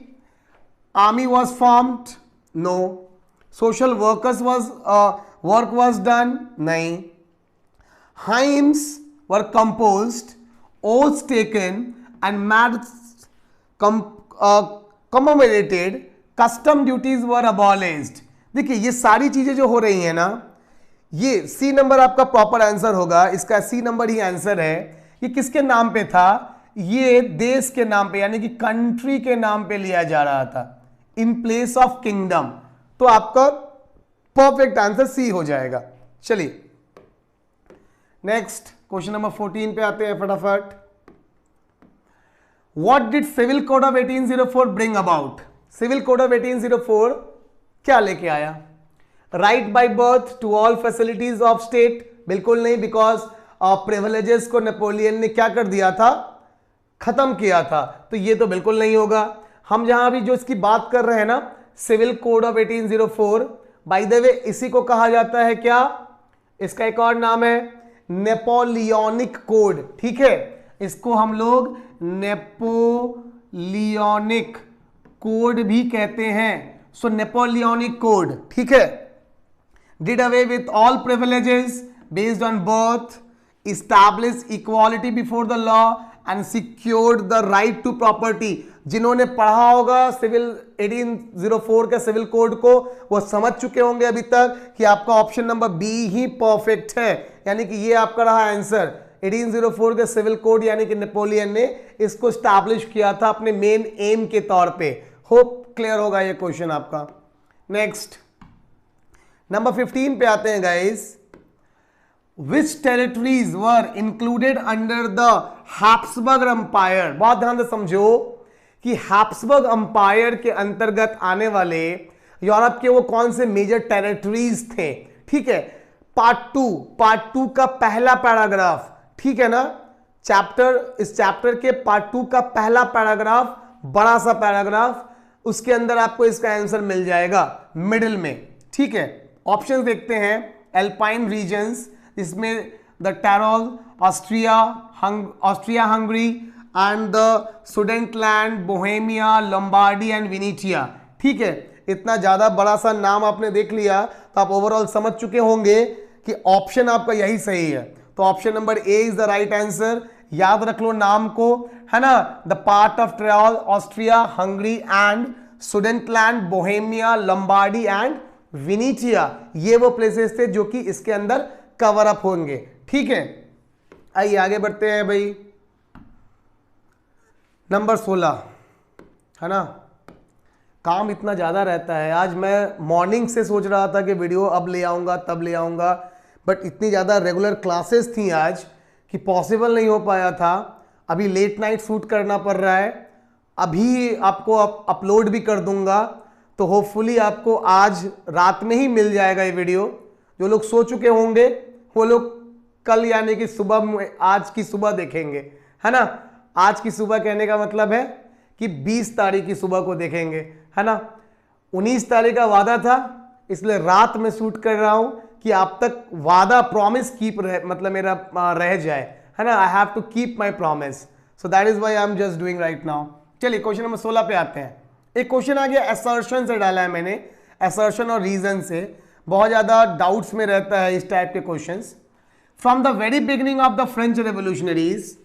army was formed, no. Social work was done, नहीं. Hymns were composed, oaths taken and marriages commemorated, custom duties were abolished. देखिए ये सारी चीजें जो हो रही हैं ना, ये सी नंबर आपका प्रॉपर आंसर होगा. इसका सी नंबर ही आंसर है. ये किसके नाम पे था, ये देश के नाम पे यानी कि कंट्री के नाम पे लिया जा रहा था, इन प्लेस ऑफ किंगडम. तो आपका परफेक्ट आंसर सी हो जाएगा. चलिए नेक्स्ट क्वेश्चन नंबर 14 पे आते हैं फटाफट. What did civil code of 1804 bring about. Civil code of 1804 क्या लेके आया, right by birth to all facilities of state. बिल्कुल नहीं, बिकॉज प्रिविलेजेस को नेपोलियन ने क्या कर दिया था, खत्म किया था. तो ये तो बिल्कुल नहीं होगा. हम जहां भी जो इसकी बात कर रहे हैं ना, civil code of 1804, by the way इसी को कहा जाता है क्या, इसका एक और नाम है नेपोलियनिक कोड. ठीक है, इसको हम लोग नेपोलियनिक कोड भी कहते हैं. सो नेपोलियनिक कोड, ठीक है, did away with all privileges based on birth, established equality before the law and secured the right to property। जिन्होंने पढ़ा होगा सिविल 1804 के सिविल कोड को वो समझ चुके होंगे अभी तक कि आपका ऑप्शन नंबर बी ही परफेक्ट है, यानी कि ये आपका रहा आंसर। 1804 के सिविल कोड यानी कि नेपोलियन ने इसको स्टैब्लिश किया था अपने मेन एम के तौर पे। होप क्लियर होगा ये क्वेश्चन आपका। नेक्स्ट नंबर 15 पे आते हैं guys. Which territories were included under the Habsburg Empire? बहुत ध्यान से समझो कि हैब्सबर्ग अंपायर के अंतर्गत आने वाले यूरोप के वो कौन से मेजर टेरिटरीज थे। ठीक है, पार्ट टू का पहला पैराग्राफ, ठीक है ना, इस चैप्टर के पार्ट 2 का पहला पैराग्राफ, बड़ा सा पैराग्राफ, उसके अंदर आपको इसका आंसर मिल जाएगा मिडिल में। ठीक है, ऑप्शन देखते हैं। एल्पाइन रीजन्स, इसमें the Tyrol, Austria Hungary and the Sudetenland, Bohemia, Lombardy and Venetia. ठीक है, इतना ज्यादा बड़ा सा नाम आपने देख लिया तो आप ओवरऑल समझ चुके होंगे कि ऑप्शन आपका यही सही है। तो option number A is the right answer. याद रख लो नाम को, है ना, the part of Tyrol, Austria Hungary and Sudetenland, Bohemia, Lombardy and Venetia, ये वो प्लेसेस थे जो कि इसके अंदर कवर अप होंगे। ठीक है, आइए आगे बढ़ते हैं भाई। नंबर 16, है ना, काम इतना ज़्यादा रहता है। आज मैं मॉर्निंग से सोच रहा था कि वीडियो अब ले आऊँगा तब ले आऊँगा, बट इतनी ज़्यादा रेगुलर क्लासेस थी आज कि पॉसिबल नहीं हो पाया था। अभी लेट नाइट शूट करना पड़ रहा है, अभी आपको अपलोड भी कर दूंगा, तो होपफुली आपको आज रात में ही मिल जाएगा ये वीडियो। जो लोग सो चुके होंगे वो लोग कल यानी कि सुबह, आज की सुबह देखेंगे, है ना। आज की सुबह कहने का मतलब है कि 20 तारीख की सुबह को देखेंगे, है ना। 19 तारीख का वादा था, इसलिए रात में शूट कर रहा हूं कि आप तक वादा, प्रॉमिस कीप मतलब मेरा रह जाए, है ना। I have to keep my promise, so that is why I am just doing right now. चलिए क्वेश्चन नंबर 16 पे आते हैं। एक क्वेश्चन आ गया असर्शन से, डाला है मैंने, असर्शन और रीजन से। बहुत ज्यादा डाउट्स में रहता है इस टाइप के questions. From the very beginning of the French revolutionaries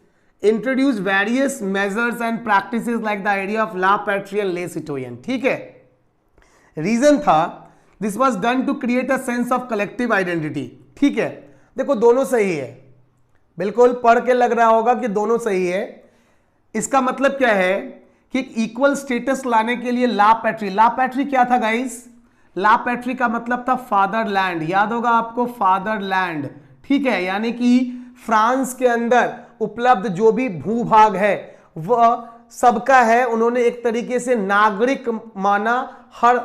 introduce various measures and practices like the idea of la patrie and le citoyen. ठीक है, रीजन था this was done to create a sense of collective identity. ठीक है, देखो दोनों सही है, बिल्कुल पढ़ के लग रहा होगा कि दोनों सही है। इसका मतलब क्या है कि एक इक्वल स्टेटस लाने के लिए ला पैट्री क्या था गाइस? ला पैट्री का मतलब था फादरलैंड, याद होगा आपको, फादरलैंड। ठीक है, यानी कि फ्रांस के अंदर उपलब्ध जो भी भूभाग है वह सबका है। उन्होंने एक तरीके से नागरिक माना हर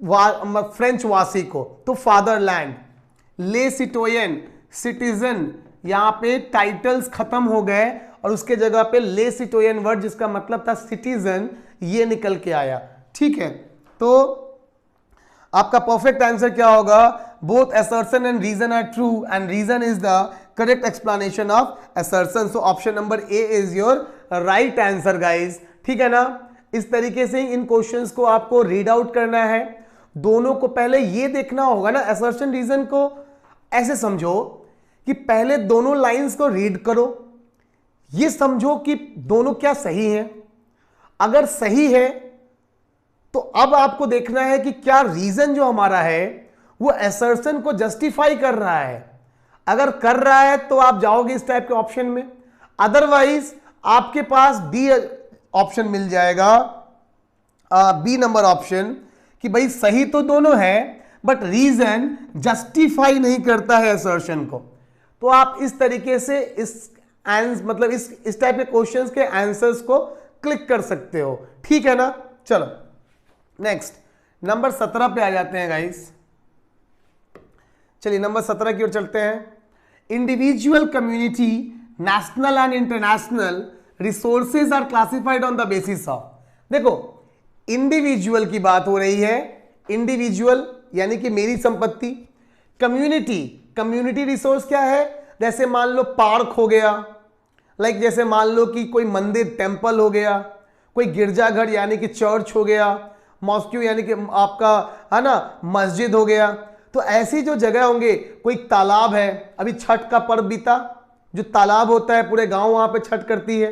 फ्रेंच वासी को, तो फादरलैंड। ले सिटोयन, सिटीजन, यहां पे टाइटल्स खत्म हो गए और उसके जगह पे ले सिटोयन वर्ड जिसका मतलब था सिटीजन, ये निकल के आया। ठीक है, तो आपका परफेक्ट आंसर क्या होगा? Both assertion and reason are true and reason is the correct explanation of assertion. So option number A is your right answer guys. ठीक है ना, इस तरीके से इन क्वेश्चंस को आपको रीड आउट करना है। दोनों को पहले ये देखना होगा ना, असर्शन रीजन को ऐसे समझो कि पहले दोनों लाइंस को रीड करो, ये समझो कि दोनों क्या सही है। अगर सही है तो अब आपको देखना है कि क्या रीजन जो हमारा है वो असर्शन को जस्टिफाई कर रहा है। अगर कर रहा है तो आप जाओगे इस टाइप के ऑप्शन में, अदरवाइज आपके पास डी ऑप्शन मिल जाएगा, बी नंबर ऑप्शन, कि भाई सही तो दोनों है बट रीजन जस्टिफाई नहीं करता है असर्शन को। तो आप इस तरीके से मतलब इस टाइप के क्वेश्चंस के आंसर्स को क्लिक कर सकते हो। ठीक है ना, चलो नेक्स्ट नंबर 17 पे आ जाते हैं गाइस। चलिए नंबर 17 की ओर चलते हैं। Individual, community, national and international resources are classified on the basis of. देखो इंडिविजुअल की बात हो रही है, इंडिविजुअल यानी कि मेरी संपत्ति। कम्युनिटी रिसोर्स क्या है? जैसे मान लो पार्क हो गया, लाइक जैसे मान लो कि कोई मंदिर, टेंपल हो गया, कोई गिरजाघर यानी कि चर्च हो गया, मॉस्क्यू यानी कि आपका, है ना, मस्जिद हो गया। तो ऐसी जो जगह होंगे, कोई तालाब है, अभी छठ का पर्व बीता, जो तालाब होता है पूरे गांव वहां पे छठ करती है।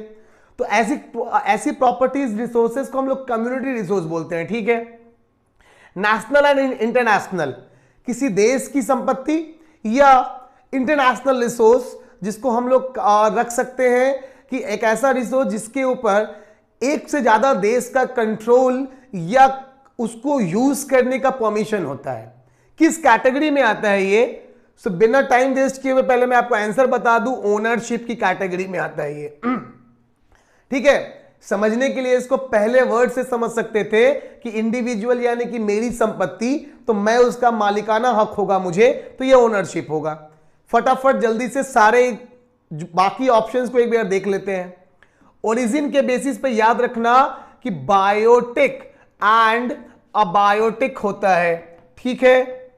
तो ऐसी प्रॉपर्टीज रिसोर्सेज को हम लोग कम्युनिटी रिसोर्स बोलते हैं, ठीक है। नेशनल एंड इंटरनेशनल, किसी देश की संपत्ति या इंटरनेशनल रिसोर्स जिसको हम लोग रख सकते हैं कि एक ऐसा रिसोर्स जिसके ऊपर एक से ज्यादा देश का कंट्रोल या उसको यूज करने का परमिशन होता है। किस कैटेगरी में आता है ये? सो बिना टाइम वेस्ट किए हुए पहले मैं आपको आंसर बता दूं, ओनरशिप की कैटेगरी में आता है ये। ठीक है, समझने के लिए इसको पहले वर्ड से समझ सकते थे कि इंडिविजुअल यानी कि मेरी संपत्ति, तो मैं उसका मालिकाना हक होगा मुझे, तो ये ओनरशिप होगा। फटाफट जल्दी से सारे बाकी ऑप्शंस को एक बार देख लेते हैं। ओरिजिन के बेसिस पे याद रखना कि बायोटिक एंड अबायोटिक होता है, ठीक है,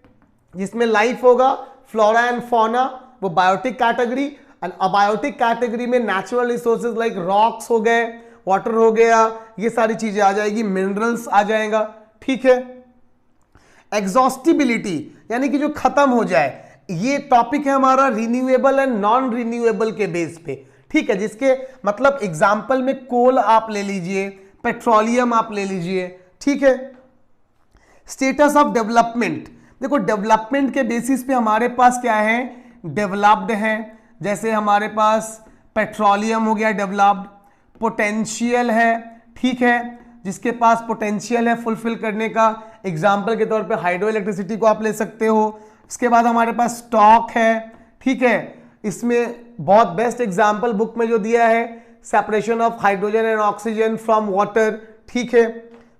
जिसमें लाइफ होगा, फ्लोरा एंड फौना, वो biotic category. And abiotic category में नेचुरल रिसोर्सेज लाइक रॉक्स हो गए, वाटर हो गया, ये सारी चीजें आ जाएगी, मिनरल्स आ जाएगा, ठीक है। एग्जॉस्टिबिलिटी यानी कि जो खत्म हो जाए, ये टॉपिक है हमारा रिन्यूएबल एंड नॉन रिन्यूएबल के बेस पे, ठीक है, जिसके मतलब एग्जांपल में कोल आप ले लीजिए, पेट्रोलियम आप ले लीजिए, ठीक है। स्टेटस ऑफ डेवलपमेंट, देखो डेवलपमेंट के बेसिस पे हमारे पास क्या है, डेवलप्ड है, जैसे हमारे पास पेट्रोलियम हो गया डेवलप्ड, पोटेंशियल है, ठीक है, जिसके पास पोटेंशियल है फुलफिल करने का, एग्जांपल के तौर पे हाइड्रो इलेक्ट्रिसिटी को आप ले सकते हो। इसके बाद हमारे पास स्टॉक है, ठीक है, इसमें बहुत बेस्ट एग्जांपल बुक में जो दिया है, separation of hydrogen and oxygen from water, ठीक है।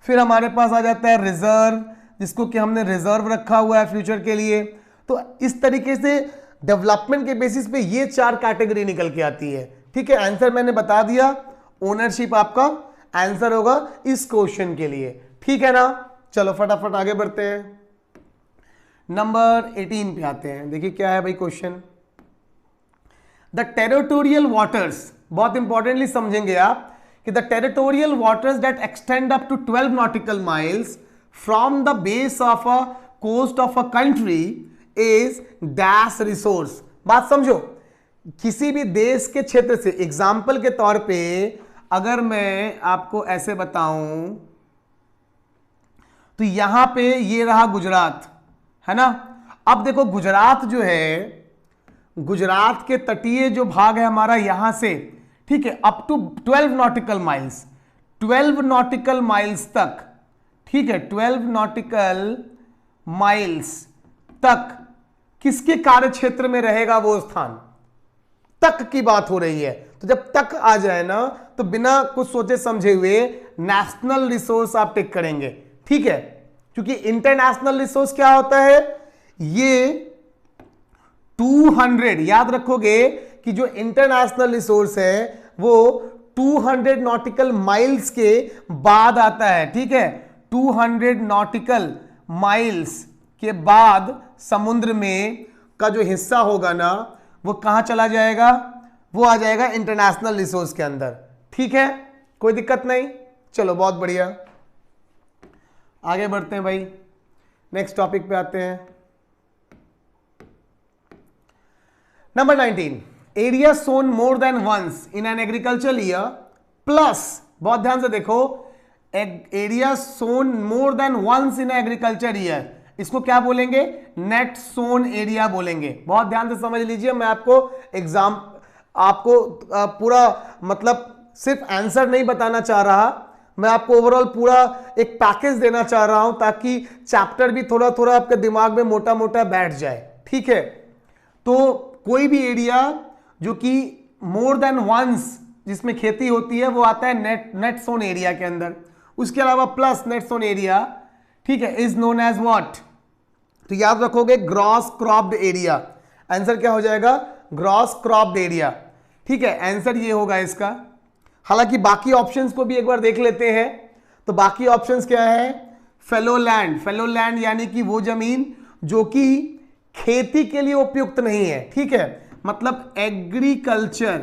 फिर हमारे पास आ जाता है रिजर्व, जिसको कि हमने रिजर्व रखा हुआ है फ्यूचर के लिए। तो इस तरीके से डेवलपमेंट के बेसिस पे ये 4 कैटेगरी निकल के आती है, ठीक है। आंसर मैंने बता दिया, ओनरशिप आपका आंसर होगा इस क्वेश्चन के लिए, ठीक है ना। चलो फटाफट आगे बढ़ते हैं, नंबर 18 पे आते हैं। देखिए क्या है भाई क्वेश्चन, द टेरिटोरियल वाटर्स, बहुत इंपॉर्टेंटली समझेंगे आप कि the territorial waters that extend up to 12 nautical miles from the base of a coast of a country is dash resource. बात समझो, किसी भी देश के क्षेत्र से, एग्जाम्पल के तौर पे अगर मैं आपको ऐसे बताऊं तो यहां पे ये रहा गुजरात, है ना। अब देखो गुजरात जो है, गुजरात के तटीय जो भाग है हमारा यहां से, ठीक है, up to 12 nautical miles, 12 nautical miles तक, ठीक है, 12 नॉटिकल माइल्स तक किसके कार्य क्षेत्र में रहेगा वो स्थान, तक की बात हो रही है। तो जब तक आ जाए ना तो बिना कुछ सोचे समझे हुए नेशनल रिसोर्स आप टिक करेंगे, ठीक है, क्योंकि इंटरनेशनल रिसोर्स क्या होता है, ये 200, याद रखोगे कि जो इंटरनेशनल रिसोर्स है वो 200 नॉटिकल माइल्स के बाद आता है, ठीक है। 200 नॉटिकल माइल्स के बाद समुद्र में का जो हिस्सा होगा ना वो कहां चला जाएगा, वो आ जाएगा इंटरनेशनल रिसोर्स के अंदर, ठीक है, कोई दिक्कत नहीं। चलो बहुत बढ़िया, आगे बढ़ते हैं भाई, नेक्स्ट टॉपिक पे आते हैं। Number 19, area sown more than once in an agricultural year plus, बहुत ध्यान से देखो, area sown more than once in agriculture year, इसको क्या बोलेंगे, नेट सोन एरिया बोलेंगे। बहुत ध्यान से समझ लीजिए, मैं आपको पूरा मतलब सिर्फ आंसर नहीं बताना चाह रहा, मैं आपको ओवरऑल पूरा एक पैकेज देना चाह रहा हूं ताकि चैप्टर भी थोड़ा थोड़ा आपके दिमाग में मोटा मोटा बैठ जाए, ठीक है। तो कोई भी एरिया जो कि मोर देन वंस जिसमें खेती होती है वो आता है नेट सोन एरिया के अंदर। उसके अलावा प्लस नेट सोन एरिया, ठीक है, इज नोन एज व्हाट, तो याद रखोगे ग्रॉस क्रॉप्ड एरिया। आंसर क्या हो जाएगा, ग्रॉस क्रॉप्ड एरिया, ठीक है, आंसर ये होगा इसका। हालांकि बाकी ऑप्शंस को भी एक बार देख लेते हैं, तो बाकी ऑप्शंस क्या है, फेलो लैंड, फेलो लैंड यानी कि वो जमीन जो कि खेती के लिए उपयुक्त नहीं है, ठीक है, मतलब एग्रीकल्चर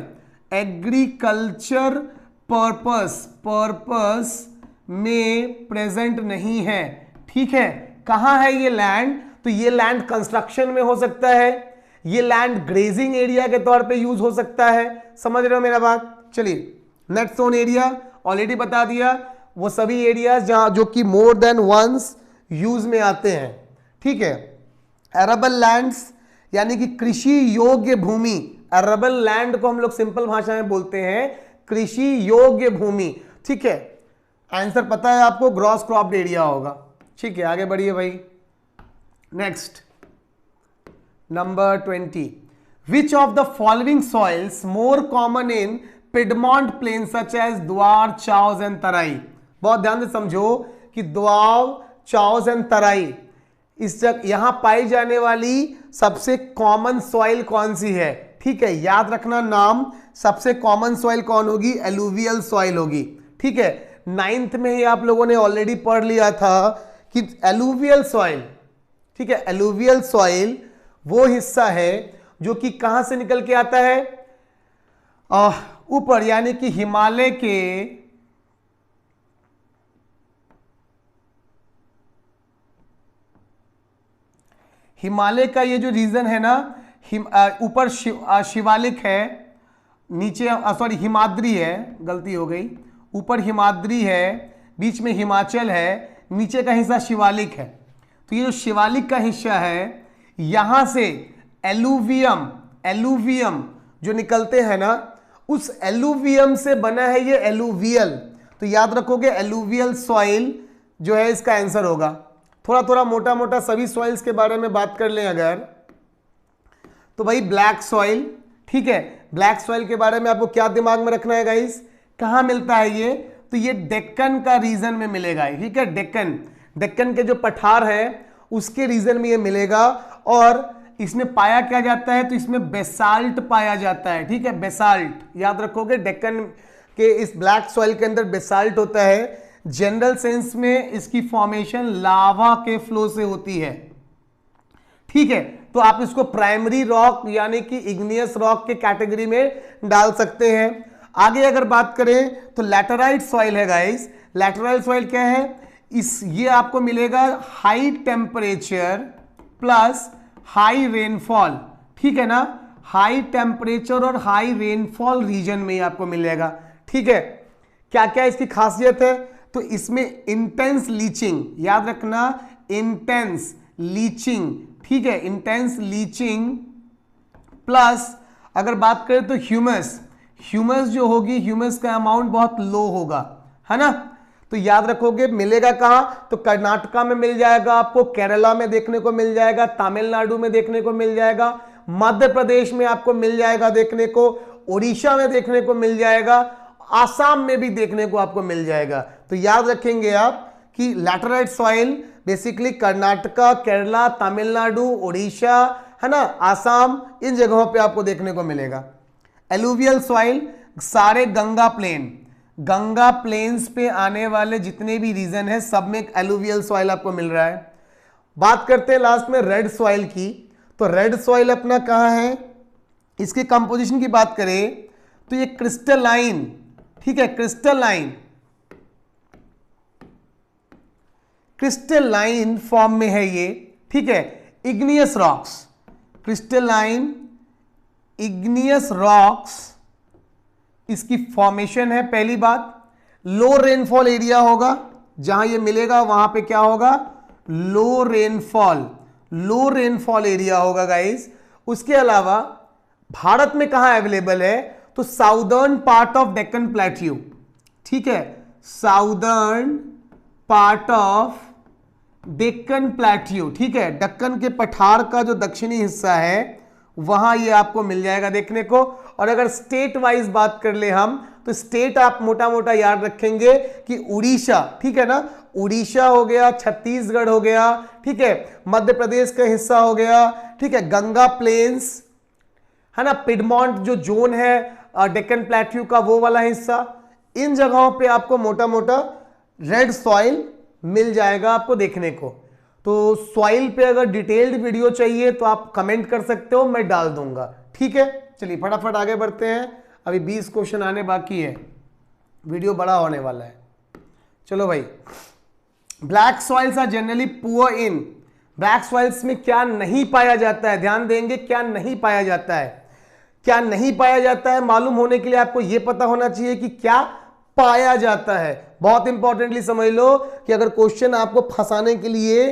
पर्पस में प्रेजेंट नहीं है, ठीक है। कहां है ये लैंड, तो ये लैंड कंस्ट्रक्शन में हो सकता है, ये लैंड ग्रेजिंग एरिया के तौर पे यूज हो सकता है। समझ रहे हो मेरा बात? चलिए, नेट सोन एरिया ऑलरेडी बता दिया, वो सभी एरियाज जहां जो कि मोर देन वंस यूज में आते हैं। ठीक है। एरेबल लैंड्स यानी कि कृषि योग्य भूमि, एरेबल लैंड को हम लोग सिंपल भाषा में बोलते हैं कृषि योग्य भूमि। ठीक है, आंसर पता है आपको, ग्रॉस क्रॉप्ड एरिया होगा। ठीक है, आगे बढ़िए भाई। Next, number 20, which of the following soils more common in piedmont plain such as Duars, chos and Terai. बहुत ध्यान से समझो कि द्वार, चाओस एंड तराई इस जगह यहां पाई जाने वाली सबसे कॉमन सॉइल कौन सी है? ठीक है, याद रखना नाम, सबसे कॉमन सॉइल कौन होगी? एलुवियल सॉइल होगी। ठीक है, 9th में ही आप लोगों ने ऑलरेडी पढ़ लिया था कि एलुवियल सॉइल, ठीक है, एलुवियल सॉइल वो हिस्सा है जो कि कहां से निकल के आता है? ऊपर, यानी कि हिमालय के हिमालय का ये जो रीजन है ना, ऊपर शिवालिक है, नीचे सॉरी हिमाद्री है, गलती हो गई, ऊपर हिमाद्री है, बीच में हिमाचल है, नीचे का हिस्सा शिवालिक है। तो ये जो शिवालिक का हिस्सा है, यहां से एलुवियम जो निकलते हैं ना, उस एलुवियम से बना है ये एलुवियल। तो याद रखोगे एलुवियल सॉइल जो है इसका आंसर होगा। थोड़ा थोड़ा मोटा मोटा सभी सॉइल्स के बारे में बात कर लें अगर, तो भाई ब्लैक सॉइल। ठीक है, ब्लैक सॉइल के बारे में आपको क्या दिमाग में रखना है गाइस? कहां मिलता है ये? तो ये डेक्कन का रीजन में मिलेगा। ठीक है, डेक्कन के जो पठार है उसके रीजन में ये मिलेगा। और इसमें पाया क्या जाता है? तो इसमें बेसाल्ट पाया जाता है। ठीक है, बेसाल्ट याद रखोगे, डेक्कन के इस ब्लैक सॉइल के अंदर बेसाल्ट होता है। जनरल सेंस में इसकी फॉर्मेशन लावा के फ्लो से होती है। ठीक है, तो आप इसको प्राइमरी रॉक यानी कि इग्नियस रॉक के कैटेगरी में डाल सकते हैं। आगे अगर बात करें तो लैटेराइट सॉइल है गाइस। लैटेराइट सॉइल क्या है? ये आपको मिलेगा high temperature plus high rainfall. ठीक है ना, हाई टेम्परेचर और हाई रेनफॉल रीजन में आपको मिलेगा। ठीक है, क्या क्या इसकी खासियत है? तो इसमें इंटेंस लीचिंग, याद रखना इंटेंस लीचिंग। ठीक है, इंटेंस लीचिंग प्लस अगर बात करें तो ह्यूमस जो होगी, ह्यूमस का अमाउंट बहुत लो होगा, है ना। तो याद रखोगे मिलेगा कहां? तो कर्नाटका में मिल जाएगा आपको, केरला में देखने को मिल जाएगा, तमिलनाडु में देखने को मिल जाएगा, मध्य प्रदेश में आपको मिल जाएगा देखने को, उड़ीसा में देखने को मिल जाएगा, आसाम में भी देखने को आपको मिल जाएगा। तो याद रखेंगे आप कि laterite soil basically Karnataka, Kerala, Tamil Nadu, Orissa, है ना, आसाम, इन जगहों पे आपको देखने को मिलेगा। एलुवियल सॉइल सारे गंगा प्लेन्स पे आने वाले जितने भी रीजन है सब में एलुवियल सॉइल आपको मिल रहा है। बात करते हैं लास्ट में रेड सॉइल की। तो रेड सॉइल अपना कहां है? इसके कंपोजिशन की बात करें तो ये क्रिस्टलाइन, ठीक है, क्रिस्टलाइन फॉर्म में है ये। ठीक है, igneous rocks, crystalline igneous rocks इसकी फॉर्मेशन है। पहली बात, लो रेनफॉल एरिया होगा, जहां ये मिलेगा वहां पे क्या होगा? लो रेनफॉल एरिया होगा गाइस। उसके अलावा भारत में कहां अवेलेबल है? तो southern part of Deccan plateau. ठीक है, southern part of Deccan plateau. ठीक है, दक्कन के पठार का जो दक्षिणी हिस्सा है वहां ये आपको मिल जाएगा देखने को। और अगर स्टेट वाइज बात कर ले हम, तो स्टेट आप मोटा मोटा याद रखेंगे कि उड़ीसा, ठीक है ना, उड़ीसा हो गया, छत्तीसगढ़ हो गया, ठीक है, मध्य प्रदेश का हिस्सा हो गया, ठीक है, गंगा प्लेन्स, है ना, पिडमॉन्ट जो जोन है डेक्कन प्लेट्यू का वो वाला हिस्सा, इन जगहों पे आपको मोटा मोटा रेड सॉइल मिल जाएगा आपको देखने को। तो सॉइल पे अगर डिटेल्ड वीडियो चाहिए तो आप कमेंट कर सकते हो, मैं डाल दूंगा। ठीक है, चलिए फटाफट आगे बढ़ते हैं, अभी 20 क्वेश्चन आने बाकी है, वीडियो बड़ा होने वाला है। चलो भाई, black soils are generally poor in, black soils में क्या नहीं पाया जाता है, ध्यान देंगे, क्या नहीं पाया जाता है, क्या नहीं पाया जाता है मालूम होने के लिए आपको यह पता होना चाहिए कि क्या पाया जाता है। बहुत इंपॉर्टेंटली समझ लो कि अगर क्वेश्चन आपको फंसाने के लिए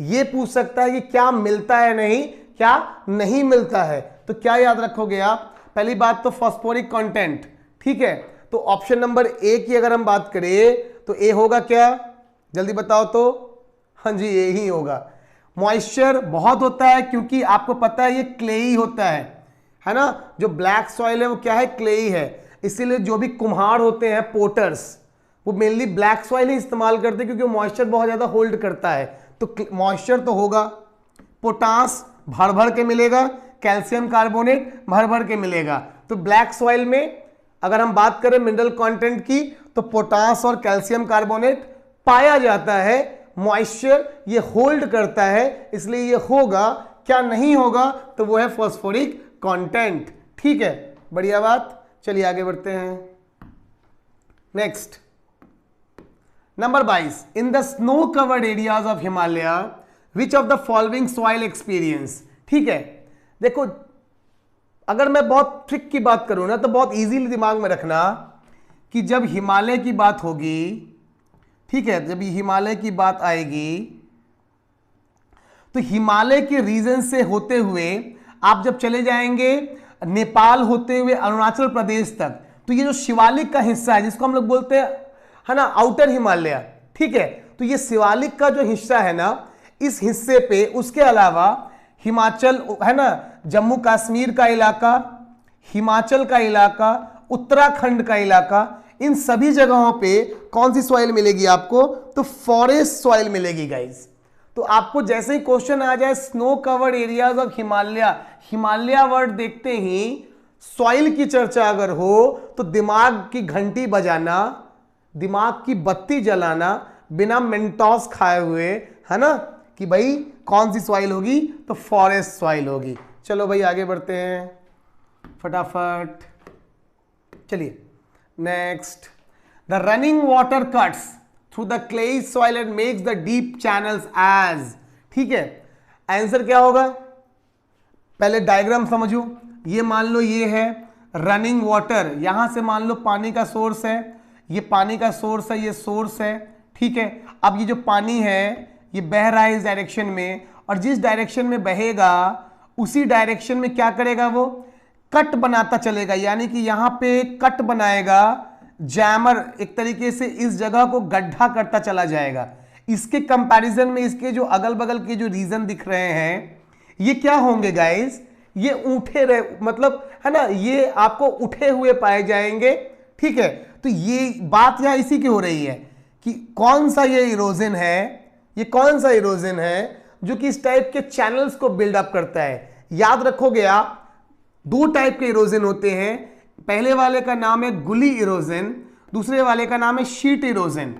यह पूछ सकता है कि क्या मिलता है, नहीं क्या नहीं मिलता है, तो क्या याद रखोगे आप? पहली बात तो फास्फोरिक कंटेंट, ठीक है। तो ऑप्शन नंबर ए की अगर हम बात करें तो ए होगा क्या, जल्दी बताओ तो? हाँ जी, ए ही होगा। मॉइस्चर बहुत होता है क्योंकि आपको पता है ये क्लेई होता है ना, जो ब्लैक सॉइल है वो क्या है, क्लेई है। इसीलिए जो भी कुम्हार होते हैं, पोटर्स, वो मेनली ब्लैक सॉइल ही इस्तेमाल करते हैं क्योंकि मॉइस्चर बहुत ज्यादा होल्ड करता है। तो मॉइस्चर तो होगा, पोटास भर भर के मिलेगा, कैल्शियम कार्बोनेट भर भर के मिलेगा। तो ब्लैक सॉइल में अगर हम बात करें मिनरल कंटेंट की तो पोटास और कैल्शियम कार्बोनेट पाया जाता है, मॉइस्चर ये होल्ड करता है, इसलिए ये होगा। क्या नहीं होगा? तो वो है फास्फोरिक कंटेंट, ठीक है, बढ़िया बात। चलिए आगे बढ़ते हैं। Next number 22, in the snow covered areas of Himalaya which of the following soil experience. ठीक है, देखो अगर मैं बहुत ट्रिक की बात करूं ना तो बहुत इजीली दिमाग में रखना कि जब हिमालय की बात होगी, ठीक है, जब हिमालय की बात आएगी तो हिमालय के रीजन से होते हुए आप जब चले जाएंगे नेपाल होते हुए अरुणाचल प्रदेश तक, तो ये जो शिवालिक का हिस्सा है जिसको हम लोग बोलते हैं है ना आउटर हिमालय, ठीक है, तो ये शिवालिक का जो हिस्सा है ना, इस हिस्से पे उसके अलावा हिमाचल है ना, जम्मू कश्मीर का इलाका, हिमाचल का इलाका, उत्तराखंड का इलाका, इन सभी जगहों पे कौन सी सॉइल मिलेगी आपको? तो फॉरेस्ट सॉइल मिलेगी गाइस। तो आपको जैसे ही क्वेश्चन आ जाए snow covered areas of Himalaya, Himalaya word देखते ही सॉइल की चर्चा अगर हो तो दिमाग की घंटी बजाना, दिमाग की बत्ती जलाना बिना मेंटोस खाए हुए, है ना, कि भाई कौन सी सॉइल होगी? तो फॉरेस्ट सॉइल होगी। चलो भाई आगे बढ़ते हैं फटाफट, चलिए next. The running water cuts through the clayey soil and makes the deep channels as, ठीक है, आंसर क्या होगा? पहले डायग्राम समझो। ये मान लो ये है रनिंग वाटर, यहां से मान लो पानी का सोर्स है, ये पानी का सोर्स है, ये सोर्स है, ठीक है। अब ये जो पानी है ये बह रहा है इस डायरेक्शन में, और जिस डायरेक्शन में बहेगा उसी डायरेक्शन में क्या करेगा? वो कट बनाता चलेगा, यानी कि यहां पे कट बनाएगा, जैमर एक तरीके से इस जगह को गड्ढा करता चला जाएगा। इसके कंपैरिजन में इसके जो अगल बगल के जो रीजन दिख रहे हैं ये क्या होंगे गाइस? ये उठे रहे, मतलब है ना, ये आपको उठे हुए पाए जाएंगे, ठीक है। तो ये बात यहां इसी की हो रही है कि कौन सा ये इरोजन है, ये कौन सा इरोजन है जो कि इस टाइप के चैनल्स को बिल्डअप करता है। याद रखोगे आप, दो टाइप के इरोजन होते हैं, पहले वाले का नाम है गुली इरोजन, दूसरे वाले का नाम है शीट इरोजन।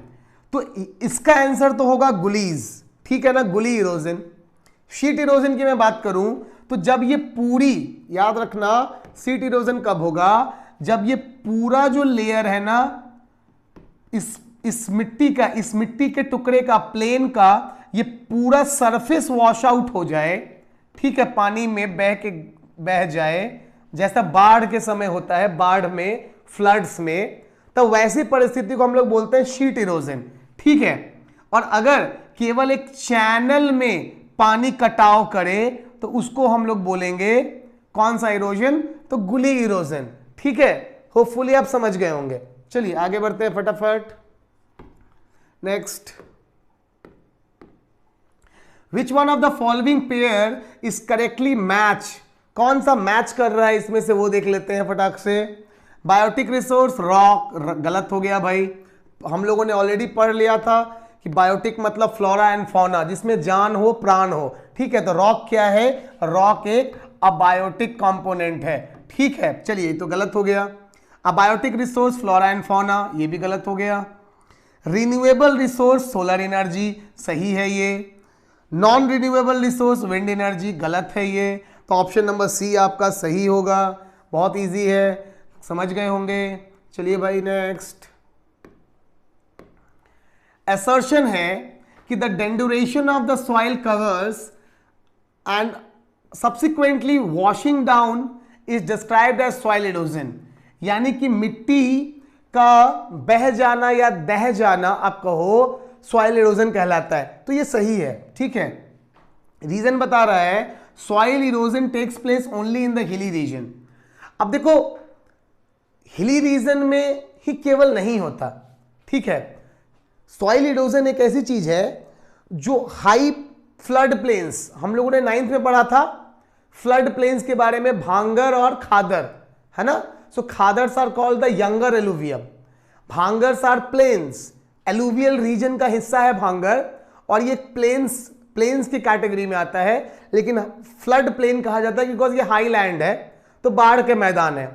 तो इसका आंसर तो होगा गुलीज, ठीक है ना, गुली इरोजन। शीट इरोजन की मैं बात करूं तो जब ये पूरी, याद रखना शीट इरोजन कब होगा? जब ये पूरा जो लेयर है ना इस मिट्टी का, इस मिट्टी के टुकड़े का, प्लेन का, ये पूरा सरफेस वॉश आउट हो जाए, ठीक है, पानी में बह जाए, जैसा बाढ़ के समय होता है, बाढ़ में, फ्लड्स में, तो वैसी परिस्थिति को हम लोग बोलते हैं शीट इरोजन, ठीक है। और अगर केवल एक चैनल में पानी कटाव करे तो उसको हम लोग बोलेंगे कौन सा इरोजन? तो गुली इरोजन, ठीक है। होपफुली आप समझ गए होंगे। चलिए आगे बढ़ते हैं फटाफट। Next, which one of the following pair is correctly match? कौन सा मैच कर रहा है इसमें से वो देख लेते हैं फटाक से। बायोटिक रिसोर्स रॉक, गलत हो गया भाई, हम लोगों ने ऑलरेडी पढ़ लिया था कि बायोटिक मतलब फ्लोरा एंड फौना, जिसमें जान हो, प्राण हो, ठीक है। तो रॉक क्या है? रॉक एक अबायोटिक कंपोनेंट है, ठीक है। चलिए तो गलत हो गया। Abiotic resource flora and fauna, ये भी गलत हो गया। रिन्यूएबल रिसोर्स सोलर एनर्जी, सही है ये। Non renewable resource wind energy, गलत है ये। तो ऑप्शन नंबर सी आपका सही होगा। बहुत इजी है, समझ गए होंगे। चलिए भाई नेक्स्ट। असर्शन है कि कि the denudation of the soil covers and subsequently washing down is described as soil erosion, यानी कि मिट्टी का बह जाना या दह जाना आप कहो सॉइल इरोजन कहलाता है। तो ये सही है, ठीक है। रीजन बता रहा है soil erosion takes place only in the hilly region. अब देखो हिली रीजन में ही केवल नहीं होता, ठीक है। सॉइल इरोजन एक ऐसी चीज है जो हाई फ्लड प्लेन्स, हम लोगों ने 9th में पढ़ा था फ्लड प्लेन्स के बारे में, भांगर और खादर, है ना। So khadars are called the younger alluvium, bhangars are plains, alluvial region का हिस्सा है भांगर, और ये प्लेन्स की कैटेगरी में आता है, लेकिन फ्लड प्लेन कहा जाता है बिकॉज ये हाई लैंड है, तो बाढ़ के मैदान है,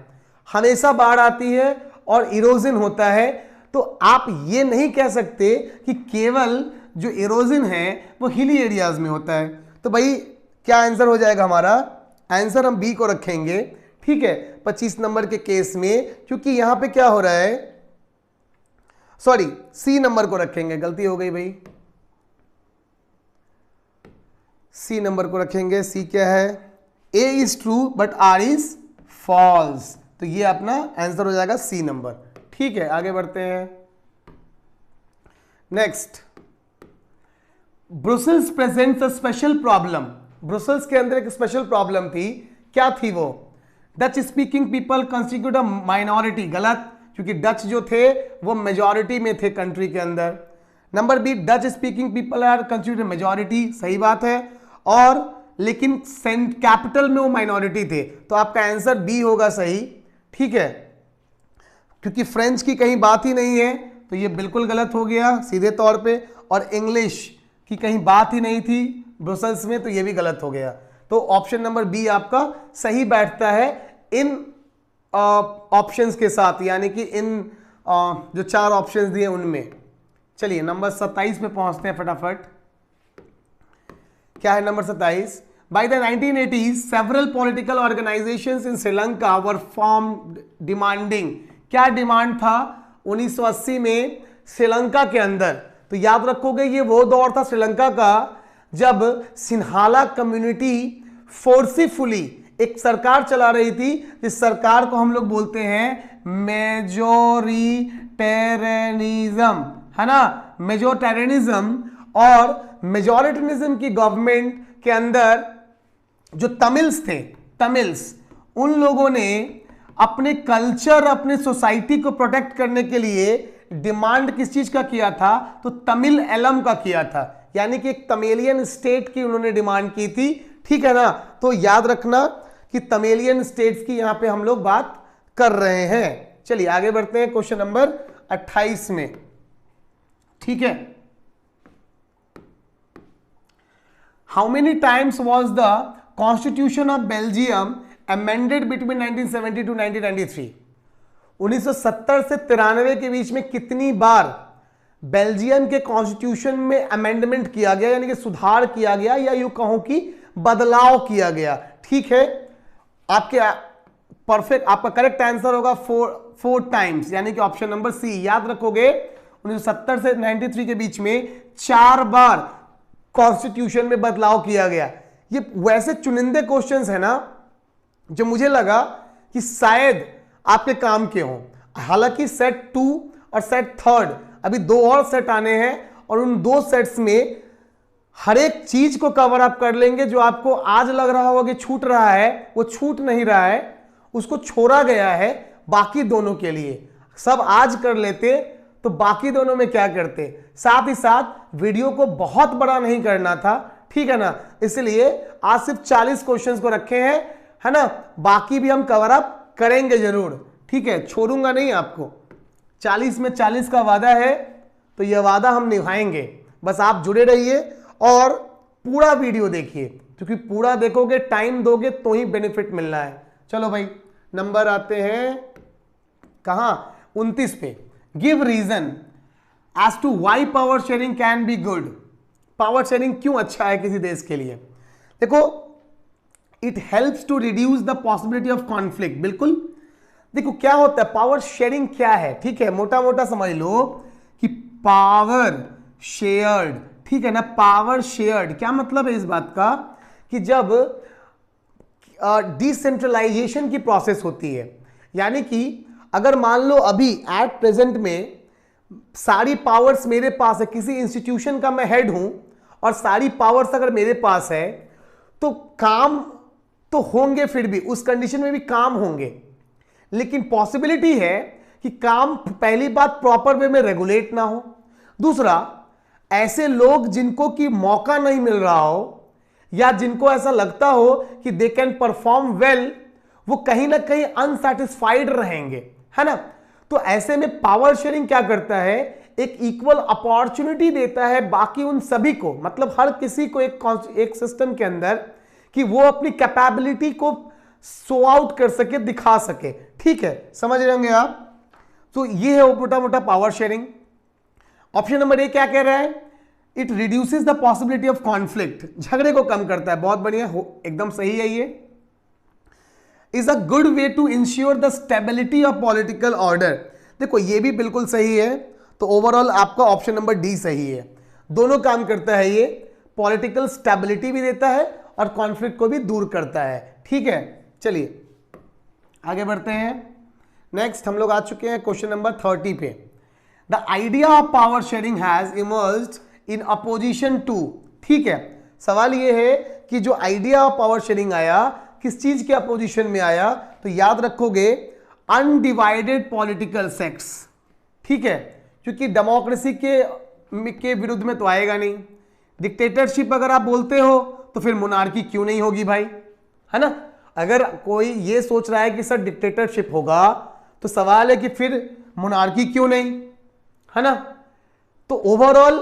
हमेशा बाढ़ आती है और इरोजन होता है। तो आप ये नहीं कह सकते कि केवल जो इरोजन है वो हिली एरियाज में होता है। तो भाई क्या आंसर हो जाएगा हमारा? आंसर हम बी को रखेंगे, ठीक है, 25 नंबर के केस में, क्योंकि यहां पे क्या हो रहा है, सॉरी सी नंबर को रखेंगे, गलती हो गई भाई, सी नंबर को रखेंगे। सी क्या है? A is true but R is false, तो ये अपना आंसर हो जाएगा सी नंबर, ठीक है। आगे बढ़ते हैं। Next, Brussels presents a special problem. Brussels के अंदर एक स्पेशल प्रॉब्लम थी, क्या थी वो? Dutch speaking people constitute a minority, गलत, क्योंकि डच जो थे वो मेजॉरिटी में थे कंट्री के अंदर। Number B, Dutch speaking people are constitute majority, सही बात है, और लेकिन कैपिटल में वो माइनॉरिटी थे, तो आपका आंसर बी होगा सही, ठीक है। क्योंकि फ्रेंच की कहीं बात ही नहीं है तो ये बिल्कुल गलत हो गया सीधे तौर पे, और इंग्लिश की कहीं बात ही नहीं थी ब्रुसेल्स में, तो ये भी गलत हो गया। तो ऑप्शन नंबर बी आपका सही बैठता है इन ऑप्शंस के साथ, यानी कि इन जो 4 ऑप्शंस दिए उनमें। चलिए नंबर 27 में पहुंचते हैं फटाफट। क्या है number 27? By the 1980s several political organisations in Sri Lanka were formed demanding, क्या डिमांड था 1980 में श्रीलंका के अंदर? तो याद रखोगे ये वो दौर था श्रीलंका का जब सिन्हाला कम्युनिटी फोर्सिफुली एक सरकार चला रही थी, जिस सरकार को हम लोग बोलते हैं मेजोरिटेरियनिज्म, है ना, मेजोरिटेरियनिज्म। और मेजोरिटेरियनिज्म की गवर्नमेंट के अंदर जो तमिल्स थे, तमिल्स, उन लोगों ने अपने कल्चर, अपने सोसाइटी को प्रोटेक्ट करने के लिए डिमांड किस चीज का किया था? तो तमिल एलम का किया था, यानी कि एक तमिलियन स्टेट की उन्होंने डिमांड की थी, ठीक है ना। तो याद रखना कि तमिलियन स्टेट्स की यहां पे हम लोग बात कर रहे हैं। चलिए आगे बढ़ते हैं क्वेश्चन नंबर 28 में, ठीक है। How many times was the constitution of Belgium amended between 1970 to 1993? 1970 से 93 के बीच में कितनी बार बेल्जियम के कॉन्स्टिट्यूशन में अमेंडमेंट किया गया, यानी कि सुधार किया गया, या यूं कहूं कि बदलाव किया गया, ठीक है। आपके परफेक्ट, आपका करेक्ट आंसर होगा 4 टाइम्स, यानी कि ऑप्शन नंबर सी। याद रखोगे 1970 से 93 के बीच में 4 बार कॉन्स्टिट्यूशन में बदलाव किया गया। ये वैसे चुनिंदे क्वेश्चंस है ना जो मुझे लगा कि शायद आपके काम के हों। हालांकि सेट 2 और सेट 3 अभी 2 और सेट आने हैं, और उन 2 सेट्स में हर एक चीज को कवर अप कर लेंगे। जो आपको आज लग रहा होगा कि छूट रहा है, वो छूट नहीं रहा है, उसको छोड़ा गया है बाकी दोनों के लिए। सब आज कर लेते तो बाकी दोनों में क्या करते। साथ ही साथ वीडियो को बहुत बड़ा नहीं करना था, ठीक है ना, इसलिए आज सिर्फ 40 क्वेश्चंस को रखे हैं, है ना। बाकी भी हम कवर अप करेंगे जरूर, ठीक है, छोड़ूंगा नहीं आपको। 40 में 40 का वादा है, तो यह वादा हम निभाएंगे। बस आप जुड़े रहिए और पूरा वीडियो देखिए, क्योंकि पूरा देखोगे, टाइम दोगे तो ही बेनिफिट मिलना है। चलो भाई नंबर आते हैं कहां? 29 पे। Give reason as to why power sharing can be good. Power sharing क्यों अच्छा है किसी देश के लिए? देखो, it helps to reduce the possibility of conflict. बिल्कुल, देखो क्या होता है, पावर शेयरिंग क्या है, ठीक है, मोटा मोटा समझ लो कि पावर शेयर्ड, ठीक है ना, पावर शेयर्ड, क्या मतलब है इस बात का कि जब डिसेंट्रलाइजेशन की प्रोसेस होती है, यानी कि अगर मान लो अभी एट प्रेजेंट में सारी पावर्स मेरे पास है, किसी इंस्टीट्यूशन का मैं हेड हूं और सारी पावर्स अगर मेरे पास है तो काम तो होंगे, फिर भी उस कंडीशन में भी काम होंगे, लेकिन पॉसिबिलिटी है कि काम पहली बात प्रॉपर वे में रेगुलेट ना हो, दूसरा ऐसे लोग जिनको कि मौका नहीं मिल रहा हो या जिनको ऐसा लगता हो कि दे कैन परफॉर्म वेल, वो कहीं ना कहीं अनसैटिस्फाइड रहेंगे, है ना। तो ऐसे में पावर शेयरिंग क्या करता है, एक इक्वल अपॉर्चुनिटी देता है बाकी उन सभी को, मतलब हर किसी को एक सिस्टम के अंदर कि वो अपनी कैपेबिलिटी को शो आउट कर सके, दिखा सके, ठीक है, समझ रहे होंगे आप। तो ये है मोटा मोटा पावर शेयरिंग। ऑप्शन नंबर ए क्या कह रहा है, it reduces the possibility of conflict, झगड़े को कम करता है, बहुत बढ़िया, एकदम सही है। ये is a good way to ensure the stability of political order, देखो ये भी बिल्कुल सही है, तो ओवरऑल आपका ऑप्शन नंबर डी सही है, दोनों काम करता है ये, पॉलिटिकल स्टेबिलिटी भी देता है और कॉन्फ्लिक्ट को भी दूर करता है, ठीक है। चलिए आगे बढ़ते हैं, नेक्स्ट हम लोग आ चुके हैं क्वेश्चन नंबर 30 पे। The idea of power sharing has emerged in opposition to, ठीक है, सवाल ये है कि जो आइडिया ऑफ पावर शेयरिंग आया किस चीज के अपोजिशन में आया, तो याद रखोगे अनडिवाइडेड पॉलिटिकल सेक्ट्स, ठीक है, क्योंकि डेमोक्रेसी के विरुद्ध में तो आएगा नहीं, डिक्टेटरशिप अगर आप बोलते हो तो फिर मोनार्की क्यों नहीं होगी भाई, है ना। अगर कोई ये सोच रहा है कि सर डिक्टेटरशिप होगा तो सवाल है कि फिर मोनार्की क्यों नहीं, है ना। तो ओवरऑल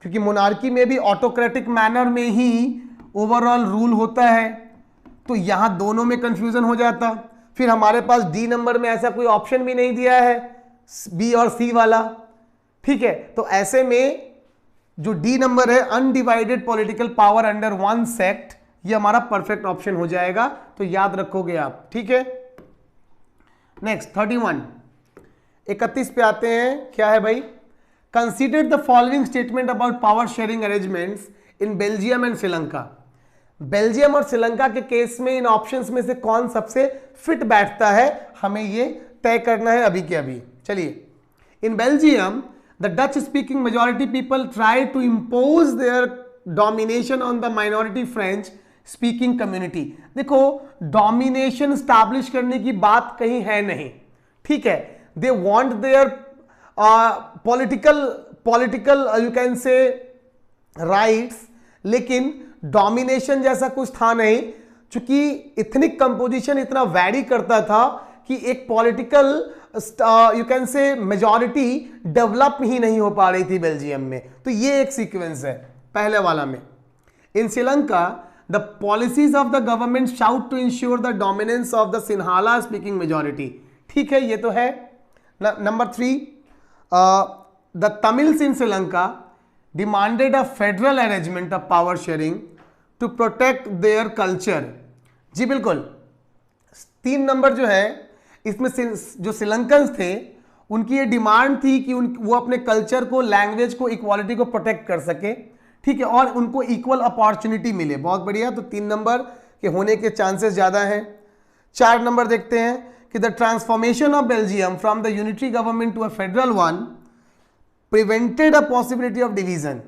क्योंकि मोनार्की में भी ऑटोक्रेटिक मैनर में ही ओवरऑल रूल होता है, तो यहां दोनों में कंफ्यूजन हो जाता, फिर हमारे पास डी नंबर में ऐसा कोई ऑप्शन भी नहीं दिया है, बी और सी वाला, ठीक है। तो ऐसे में जो डी नंबर है undivided political power under one sect, ये हमारा परफेक्ट ऑप्शन हो जाएगा, तो याद रखोगे आप, ठीक है। नेक्स्ट 31 पे आते हैं, क्या है भाई, consider the following statement about power sharing arrangements in Belgium and Sri Lanka. Belgium और श्रीलंका के केस में इन ऑप्शंस में से कौन सबसे फिट बैठता है, हमें ये तय करना है अभी के अभी। चलिए, in Belgium the Dutch speaking majority people try to impose their domination on the minority French speaking community. देखो डोमिनेशन स्टैब्लिश करने की बात कहीं है नहीं, ठीक है, they want their political you can say rights, लेकिन डोमिनेशन जैसा कुछ था नहीं, क्योंकि इथनिक कंपोजिशन इतना वैरी करता था कि एक political you can say majority develop ही नहीं हो पा रही थी बेल्जियम में। तो ये एक सीक्वेंस है पहले वाला में। In Sri Lanka the policies of the government sought to ensure the dominance of the Sinhala speaking majority, ठीक है, ये तो है। Number 3, the Tamils in Sri Lanka demanded a federal arrangement of power sharing to protect their culture। जी बिल्कुल, 3 नंबर जो है इसमें जो श्रीलंकन्स थे उनकी ये डिमांड थी कि वो अपने कल्चर को, लैंग्वेज को, इक्वालिटी को प्रोटेक्ट कर सके, ठीक है, और उनको इक्वल अपॉर्चुनिटी मिले, बहुत बढ़िया। तो 3 नंबर के होने के चांसेस ज्यादा हैं। 4 नंबर देखते हैं कि the transformation of Belgium from the unitary government to a federal one prevented a possibility of division,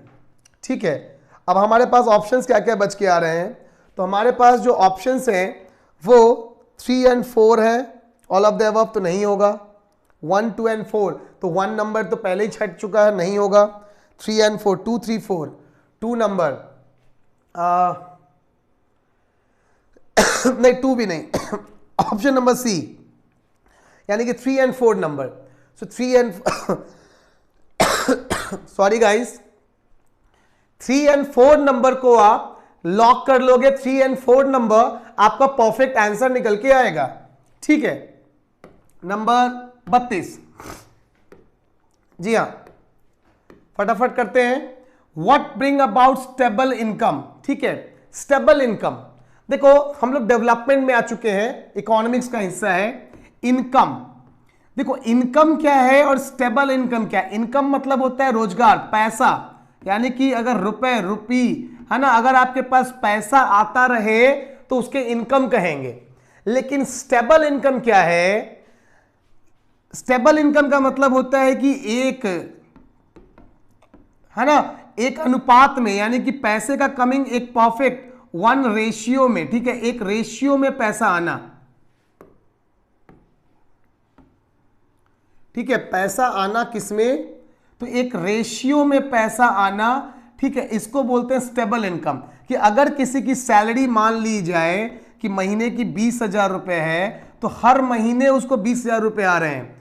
ठीक है। अब हमारे पास ऑप्शंस क्या क्या बच के आ रहे हैं, तो हमारे पास जो ऑप्शंस हैं वो 3 और 4 है, ऑल ऑफ द अबव तो नहीं होगा, 1, 2 और 4, तो 1 नंबर तो पहले ही छट चुका है, नहीं होगा। 3 और 4, 2, 3, 4, 2 नंबर नहीं 2 भी नहीं, ऑप्शन नंबर सी, यानी कि 3 और 4 नंबर। सो 3 और सॉरी गाइस, 3 और 4 नंबर को आप लॉक कर लोगे, 3 और 4 नंबर आपका परफेक्ट आंसर निकल के आएगा, ठीक है। नंबर 32, जी हां, फटाफट करते हैं। What bring about stable income, ठीक है, स्टेबल इनकम, देखो हम लोग डेवलपमेंट में आ चुके हैं, इकोनॉमिक्स का हिस्सा है इनकम। देखो इनकम क्या है और स्टेबल इनकम क्या है। इनकम मतलब होता है रोजगार, पैसा, यानी कि अगर रुपए रुपी है ना, अगर आपके पास पैसा आता रहे तो उसके इनकम कहेंगे। लेकिन स्टेबल इनकम क्या है? स्टेबल इनकम का मतलब होता है कि एक, है ना, एक अनुपात में, यानी कि पैसे का कमिंग एक परफेक्ट 1 रेशियो में, ठीक है, एक रेशियो में पैसा आना, ठीक है, पैसा आना किसमें? तो एक रेशियो में पैसा आना, ठीक है, इसको बोलते हैं स्टेबल इनकम। कि अगर किसी की सैलरी मान ली जाए कि महीने की 20,000 रुपए है, तो हर महीने उसको 20,000 रुपए आ रहे हैं,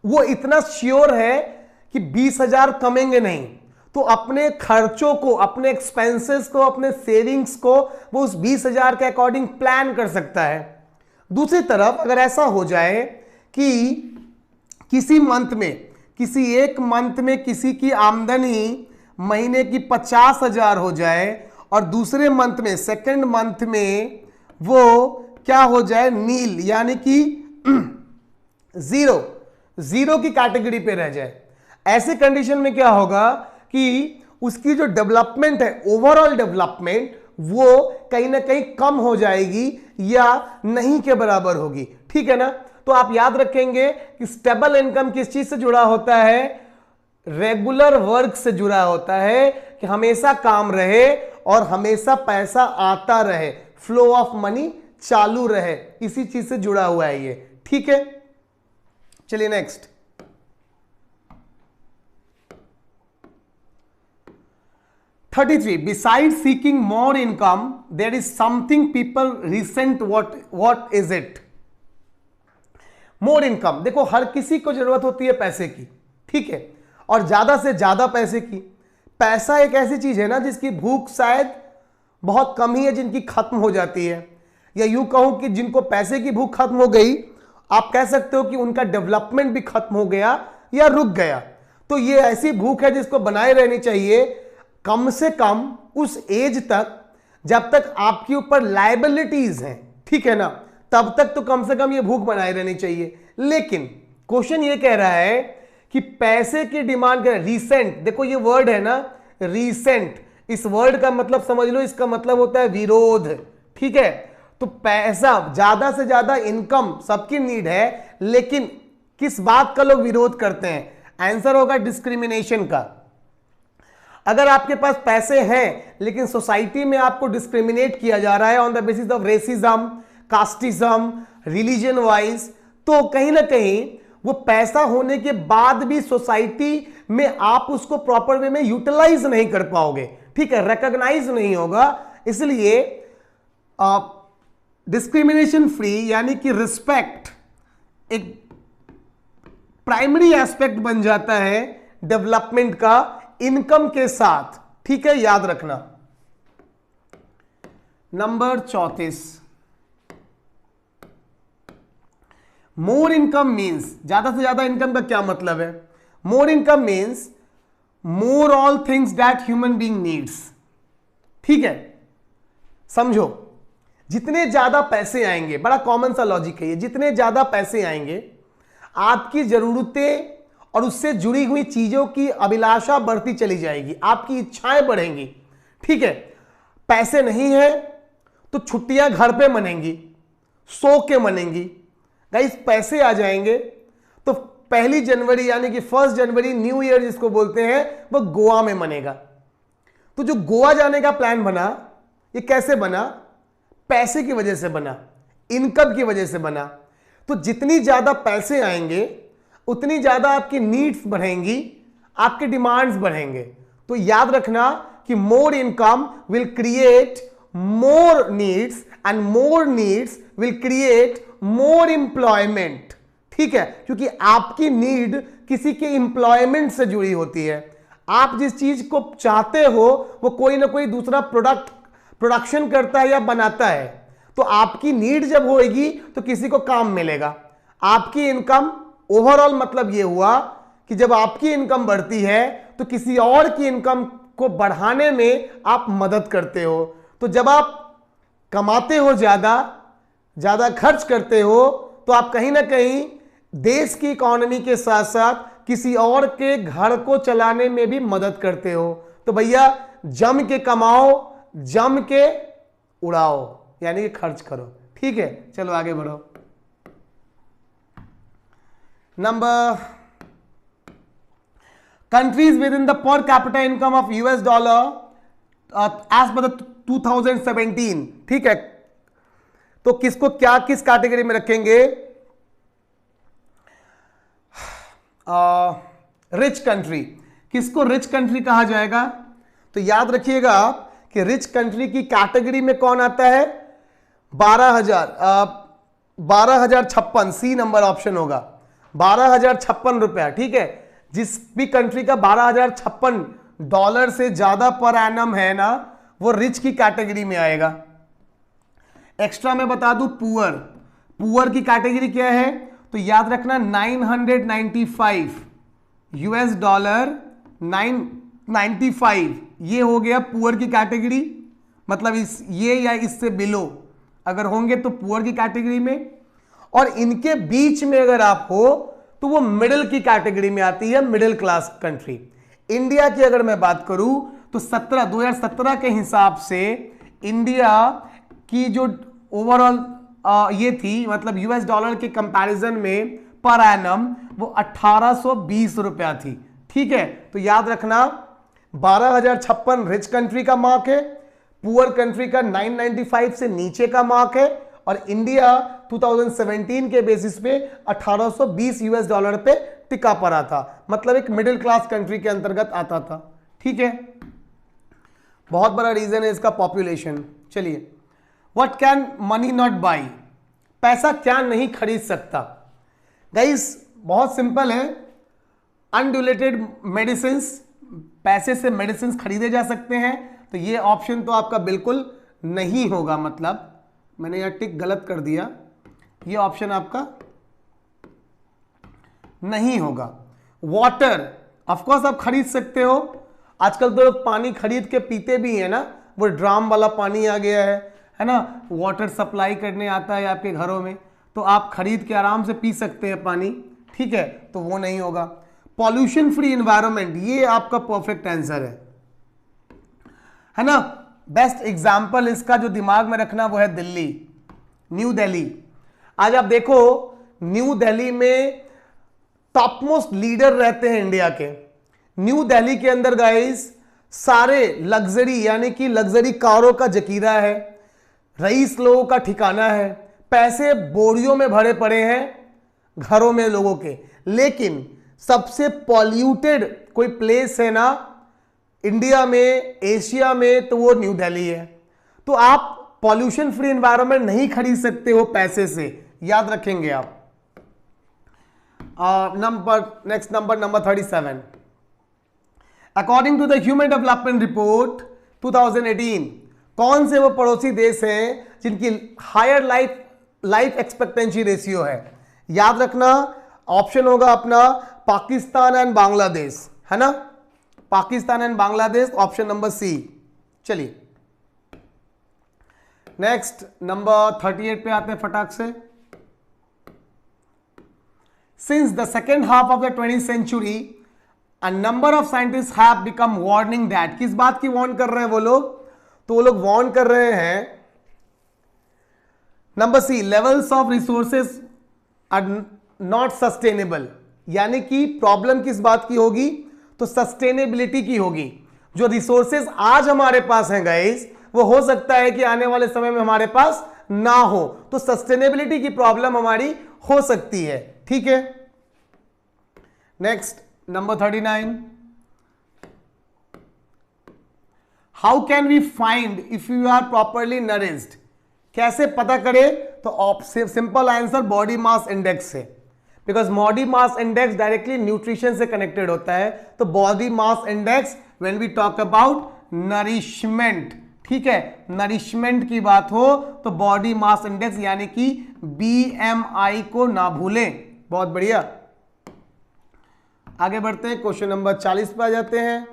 वो इतना श्योर है कि 20,000 कमेंगे नहीं, तो अपने खर्चों को, अपने एक्सपेंसेस को, अपने सेविंग्स को वो उस 20,000 के अकॉर्डिंग प्लान कर सकता है। दूसरी तरफ अगर ऐसा हो जाए कि किसी मंथ में, किसी एक मंथ में किसी की आमदनी महीने की 50,000 हो जाए और दूसरे मंथ में, सेकंड मंथ में वो क्या हो जाए? नील, यानी कि जीरो की कैटेगरी पे रह जाए। ऐसे कंडीशन में क्या होगा कि उसकी जो डेवलपमेंट है, ओवरऑल डेवलपमेंट, वो कहीं ना कहीं कम हो जाएगी या नहीं के बराबर होगी, ठीक है ना। तो आप याद रखेंगे कि स्टेबल इनकम किस चीज से जुड़ा होता है? रेगुलर वर्क से जुड़ा होता है, कि हमेशा काम रहे और हमेशा पैसा आता रहे, फ्लो ऑफ मनी चालू रहे, इसी चीज से जुड़ा हुआ है ये, ठीक है। चलिए next, 33. Besides seeking more income, there is something people resent. What is it? More income. देखो, हर किसी को जरूरत होती है पैसे की, ठीक है, और ज्यादा से ज्यादा पैसे की। पैसा एक ऐसी चीज है ना जिसकी भूख शायद बहुत कम ही है जिनकी खत्म हो जाती है, या यूं कहूं कि जिनको पैसे की भूख खत्म हो गई, आप कह सकते हो कि उनका डेवलपमेंट भी खत्म हो गया या रुक गया। तो ये ऐसी भूख है जिसको बनाए रहनी चाहिए कम से कम उस एज तक जब तक आपके ऊपर लायबिलिटीज हैं, ठीक है ना, तब तक तो कम से कम ये भूख बनाए रहनी चाहिए। लेकिन क्वेश्चन ये कह रहा है कि पैसे की डिमांड कर, रीसेंट, देखो ये वर्ड है ना रीसेंट, इस वर्ड का मतलब समझ लो, इसका मतलब होता है विरोध, ठीक है। तो पैसा, ज्यादा से ज्यादा इनकम सबकी नीड है, लेकिन किस बात का लोग विरोध करते हैं? आंसर होगा डिस्क्रिमिनेशन का। अगर आपके पास पैसे हैं लेकिन सोसाइटी में आपको डिस्क्रिमिनेट किया जा रहा है on the basis of racism, casteism, religion wise, तो कहीं ना कहीं वो पैसा होने के बाद भी सोसाइटी में आप उसको प्रॉपर वे में यूटिलाइज नहीं कर पाओगे, ठीक है, रिकॉग्नाइज नहीं होगा। इसलिए डिस्क्रिमिनेशन फ्री, यानी कि रिस्पेक्ट एक प्राइमरी एस्पेक्ट बन जाता है डेवलपमेंट का इनकम के साथ, ठीक है, याद रखना। नंबर 34, मोर इनकम मीन्स, ज्यादा से ज्यादा इनकम का क्या मतलब है? More income means more all things that human being needs, ठीक है। समझो, जितने ज्यादा पैसे आएंगे, बड़ा कॉमन सा लॉजिक है ये, जितने ज्यादा पैसे आएंगे आपकी जरूरतें और उससे जुड़ी हुई चीजों की अभिलाषा बढ़ती चली जाएगी, आपकी इच्छाएं बढ़ेंगी, ठीक है। पैसे नहीं है तो छुट्टियां घर पे मनेंगी, सो के मनेंगी। गाइस, पैसे आ जाएंगे तो 1 जनवरी यानी कि 1 जनवरी न्यू ईयर जिसको बोलते हैं, वो गोवा में मनेगा। तो जो गोवा जाने का प्लान बना, ये कैसे बना? पैसे की वजह से बना, इनकम की वजह से बना। तो जितनी ज्यादा पैसे आएंगे उतनी ज्यादा आपकी नीड्स बढ़ेंगी, आपके डिमांड्स बढ़ेंगे। तो याद रखना कि more income will create more needs and more needs will create more employment, ठीक है, क्योंकि आपकी नीड किसी के एम्प्लॉयमेंट से जुड़ी होती है। आप जिस चीज को चाहते हो वो कोई ना कोई दूसरा प्रोडक्शन करता है या बनाता है, तो आपकी नीड जब होएगी तो किसी को काम मिलेगा। आपकी इनकम, ओवरऑल मतलब यह हुआ कि जब आपकी इनकम बढ़ती है तो किसी और की इनकम को बढ़ाने में आप मदद करते हो। तो जब आप कमाते हो, ज्यादा खर्च करते हो, तो आप कहीं ना कहीं देश की इकोनॉमी के साथ साथ किसी और के घर को चलाने में भी मदद करते हो। तो तो भैया जम के कमाओ, जम के उड़ाओ, यानी कि खर्च करो। ठीक है, चलो आगे बढ़ो। Number, countries within the per capita income of US dollar as per 2017। ठीक है, तो किसको क्या किस कैटेगरी में रखेंगे? Rich country. किसको रिच कंट्री कहा जाएगा? तो याद रखिएगा कि रिच कंट्री की कैटेगरी में कौन आता है? 12,056, सी नंबर ऑप्शन होगा, 12,056 रुपया। ठीक है, जिस भी कंट्री का 12,056 डॉलर से ज्यादा पर एनम है ना, वो रिच की कैटेगरी में आएगा। एक्स्ट्रा मैं बता दूं, पुअर, पुअर की कैटेगरी क्या है? तो याद रखना 995 यूएस डॉलर, 995 ये हो गया पुअर की कैटेगरी, मतलब ये या इससे बिलो अगर होंगे तो पुअर की कैटेगरी में, और इनके बीच में अगर आप हो तो वो मिडिल की कैटेगरी में आती है, मिडिल क्लास कंट्री। इंडिया की अगर मैं बात करूं तो 2017 के हिसाब से इंडिया की जो ओवरऑल ये थी, मतलब यूएस डॉलर के कंपैरिजन में पर एनम वो 1820 रुपया थी। ठीक है, तो याद रखना 12,056 रिच कंट्री का मार्क है, पुअर कंट्री का 995 से नीचे का मार्क है, और इंडिया 2017 के बेसिस पे 1820 यूएस डॉलर पे टिका पड़ा था, मतलब एक मिडिल क्लास कंट्री के अंतर्गत आता था। ठीक है, बहुत बड़ा रीजन है इसका पॉपुलेशन। चलिए, what can money not by? पैसा क्या नहीं खरीद सकता? गाइस बहुत सिंपल है, अनडिलेटेड मेडिसिन, पैसे से मेडिसिन खरीदे जा सकते हैं, तो ये ऑप्शन तो आपका बिल्कुल नहीं होगा, मतलब मैंने यह टिक गलत कर दिया, ये ऑप्शन आपका नहीं होगा। वाटर ऑफ कोर्स आप खरीद सकते हो, आजकल तो लोग पानी खरीद के पीते भी हैं ना, वो ड्राम वाला पानी आ गया है ना, वाटर सप्लाई करने आता है आपके घरों में, तो आप खरीद के आराम से पी सकते हैं पानी। ठीक है, तो वो नहीं होगा। पॉल्यूशन फ्री एनवायरनमेंट, ये आपका परफेक्ट आंसर है ना। बेस्ट एग्जाम्पल इसका जो दिमाग में रखना वो है दिल्ली, न्यू दिल्ली। आज आप देखो न्यू दिल्ली में टॉप मोस्ट लीडर रहते हैं इंडिया के। न्यू दिल्ली के अंदर गाइस सारे लग्जरी, यानी कि लग्जरी कारों का जकीरा है, रईस लोगों का ठिकाना है, पैसे बोरियों में भरे पड़े हैं घरों में लोगों के। लेकिन सबसे पॉल्यूटेड कोई प्लेस है ना इंडिया में, एशिया में, तो वो न्यू दिल्ली है। तो आप पॉल्यूशन फ्री एनवायरनमेंट नहीं खरीद सकते हो पैसे से, याद रखेंगे आप। Next number 37। According to the human development report 2018, कौन से वो पड़ोसी देश हैं जिनकी हायर लाइफ एक्सपेक्टेंसी रेशियो है? याद रखना ऑप्शन होगा अपना पाकिस्तान एंड बांग्लादेश, है ना, Pakistan and Bangladesh, option number C. चलिए नेक्स्ट नंबर 38 पे आते हैं फटाक से। Since the second half of the 20th century a number of scientists have become warning that, किस बात की वार्न कर रहे हैं वो लोग? तो वो लोग वार्न कर रहे हैं number C, levels of resources are not sustainable, यानी कि प्रॉब्लम किस बात की होगी? तो सस्टेनेबिलिटी की होगी। जो रिसोर्सेज आज हमारे पास हैं गाइस, वो हो सकता है कि आने वाले समय में हमारे पास ना हो, तो सस्टेनेबिलिटी की प्रॉब्लम हमारी हो सकती है। ठीक है, next number 39। How can we find if you are properly nourished? कैसे पता करें? तो simple answer body mass index से, because body mass index directly nutrition से कनेक्टेड होता है। तो body mass index when we talk about nourishment, ठीक है, नरिशमेंट की बात हो तो बॉडी मास इंडेक्स यानी कि BMI को ना भूलें। बहुत बढ़िया, आगे बढ़ते हैं, क्वेश्चन नंबर 40 पे आ जाते हैं।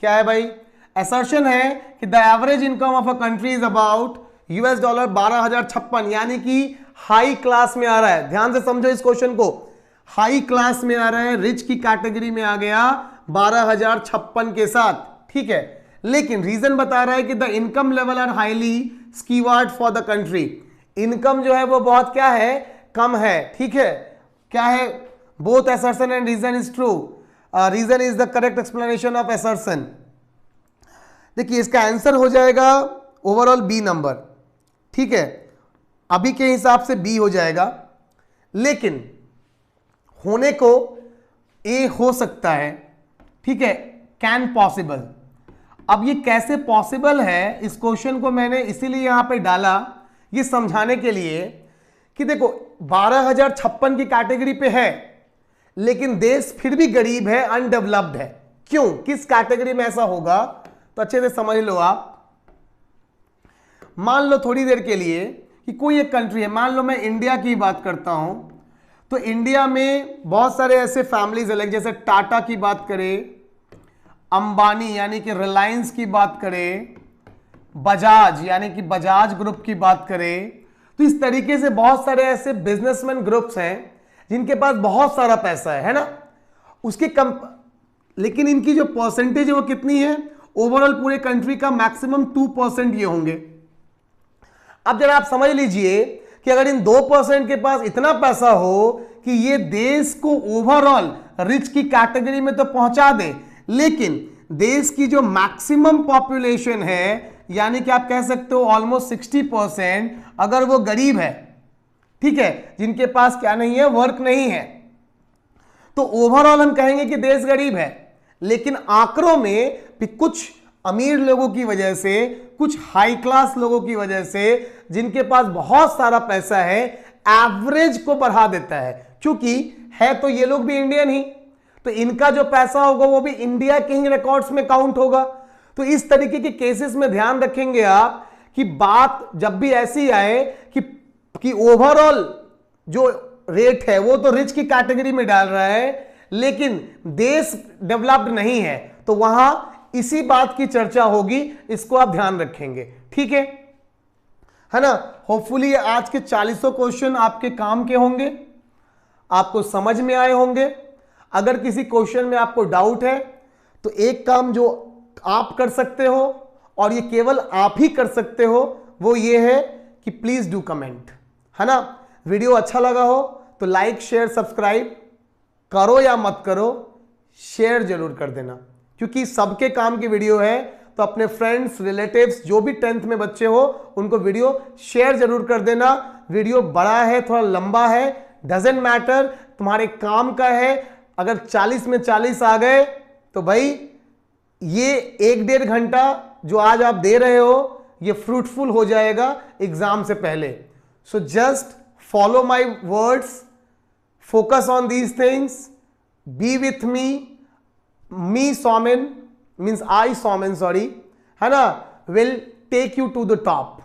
क्या है भाई? असर्शन है कि the average income of a country is about US dollar 12,056, यानी कि हाई क्लास में आ रहा है। ध्यान से समझो इस क्वेश्चन को, हाई क्लास में आ रहा है, रिच की कैटेगरी में आ गया 12,056 के साथ। ठीक है, लेकिन रीजन बता रहा है कि the income level are highly skewed for the country. Income जो है वो बहुत क्या है, कम है, ठीक है, क्या है, both assertion and reason is true, reason is the correct explanation of assertion. देखिए इसका आंसर हो जाएगा ओवरऑल बी नंबर, ठीक है, अभी के हिसाब से बी हो जाएगा, लेकिन होने को ए हो सकता है, ठीक है, कैन पॉसिबल। अब ये कैसे पॉसिबल है, इस क्वेश्चन को मैंने इसीलिए यहां पे डाला ये समझाने के लिए कि देखो 12,056 की कैटेगरी पे है, लेकिन देश फिर भी गरीब है, अनडेवलप्ड है। क्यों, किस कैटेगरी में ऐसा होगा, तो अच्छे से समझ लो आप। मान लो थोड़ी देर के लिए कि कोई एक कंट्री है, मान लो मैं इंडिया की बात करता हूं, तो इंडिया में बहुत सारे ऐसे फैमिलीज है, जैसे टाटा की बात करें, अंबानी यानी कि रिलायंस की बात करें, बजाज यानी कि बजाज ग्रुप की बात करें, तो इस तरीके से बहुत सारे ऐसे बिजनेसमैन ग्रुप्स हैं जिनके पास बहुत सारा पैसा है ना, उसके लेकिन इनकी जो परसेंटेज है वो कितनी है, ओवरऑल पूरे कंट्री का मैक्सिमम 2% ये होंगे। अब जरा आप समझ लीजिए कि अगर इन 2% के पास इतना पैसा हो कि ये देश को ओवरऑल रिच की कैटेगरी में तो पहुंचा दे, लेकिन देश की जो मैक्सिमम पॉपुलेशन है, यानी कि आप कह सकते हो ऑलमोस्ट 60%, अगर वो गरीब है, ठीक है, जिनके पास क्या नहीं है, वर्क नहीं है, तो ओवरऑल हम कहेंगे कि देश गरीब है। लेकिन आंकड़ों में भी कुछ अमीर लोगों की वजह से, कुछ हाई क्लास लोगों की वजह से, जिनके पास बहुत सारा पैसा है, एवरेज को बढ़ा देता है, क्योंकि है तो ये लोग भी इंडियन ही, तो इनका जो पैसा होगा वो भी इंडिया के ही रिकॉर्ड्स में काउंट होगा। तो इस तरीके के केसेस में ध्यान रखेंगे आप कि बात जब भी ऐसी आए कि ओवरऑल जो रेट है वो तो रिच की कैटेगरी में डाल रहा है, लेकिन देश डेवलप्ड नहीं है, तो वहां इसी बात की चर्चा होगी, इसको आप ध्यान रखेंगे, ठीक है ना। होपफुली आज के 40 क्वेश्चन आपके काम के होंगे, आपको समझ में आए होंगे। अगर किसी क्वेश्चन में आपको डाउट है तो एक काम जो आप कर सकते हो, और ये केवल आप ही कर सकते हो, वो ये है कि प्लीज डू कमेंट, है ना। वीडियो अच्छा लगा हो तो लाइक शेयर सब्सक्राइब करो या मत करो, शेयर जरूर कर देना, क्योंकि सबके काम की वीडियो है, तो अपने फ्रेंड्स रिलेटिव्स जो भी 10th में बच्चे हो उनको वीडियो शेयर जरूर कर देना। वीडियो बड़ा है, थोड़ा लंबा है, डजेंट मैटर, तुम्हारे काम का है। अगर 40 में 40 आ गए तो भाई ये 1-1.5 घंटा जो आज आप दे रहे हो ये फ्रूटफुल हो जाएगा एग्जाम से पहले। So just follow my words, focus on these things, be with me सौमिन मीन्स आई सौमिन सॉरी, है ना, will take you to the top.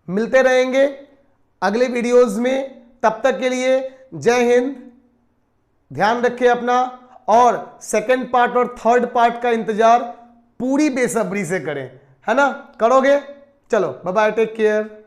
मिलते रहेंगे अगले वीडियोज में, तब तक के लिए जय हिंद, ध्यान रखें अपना, और सेकंड पार्ट और थर्ड पार्ट का इंतजार पूरी बेसब्री से करें, है ना, करोगे। चलो बाय बाय, टेक केयर।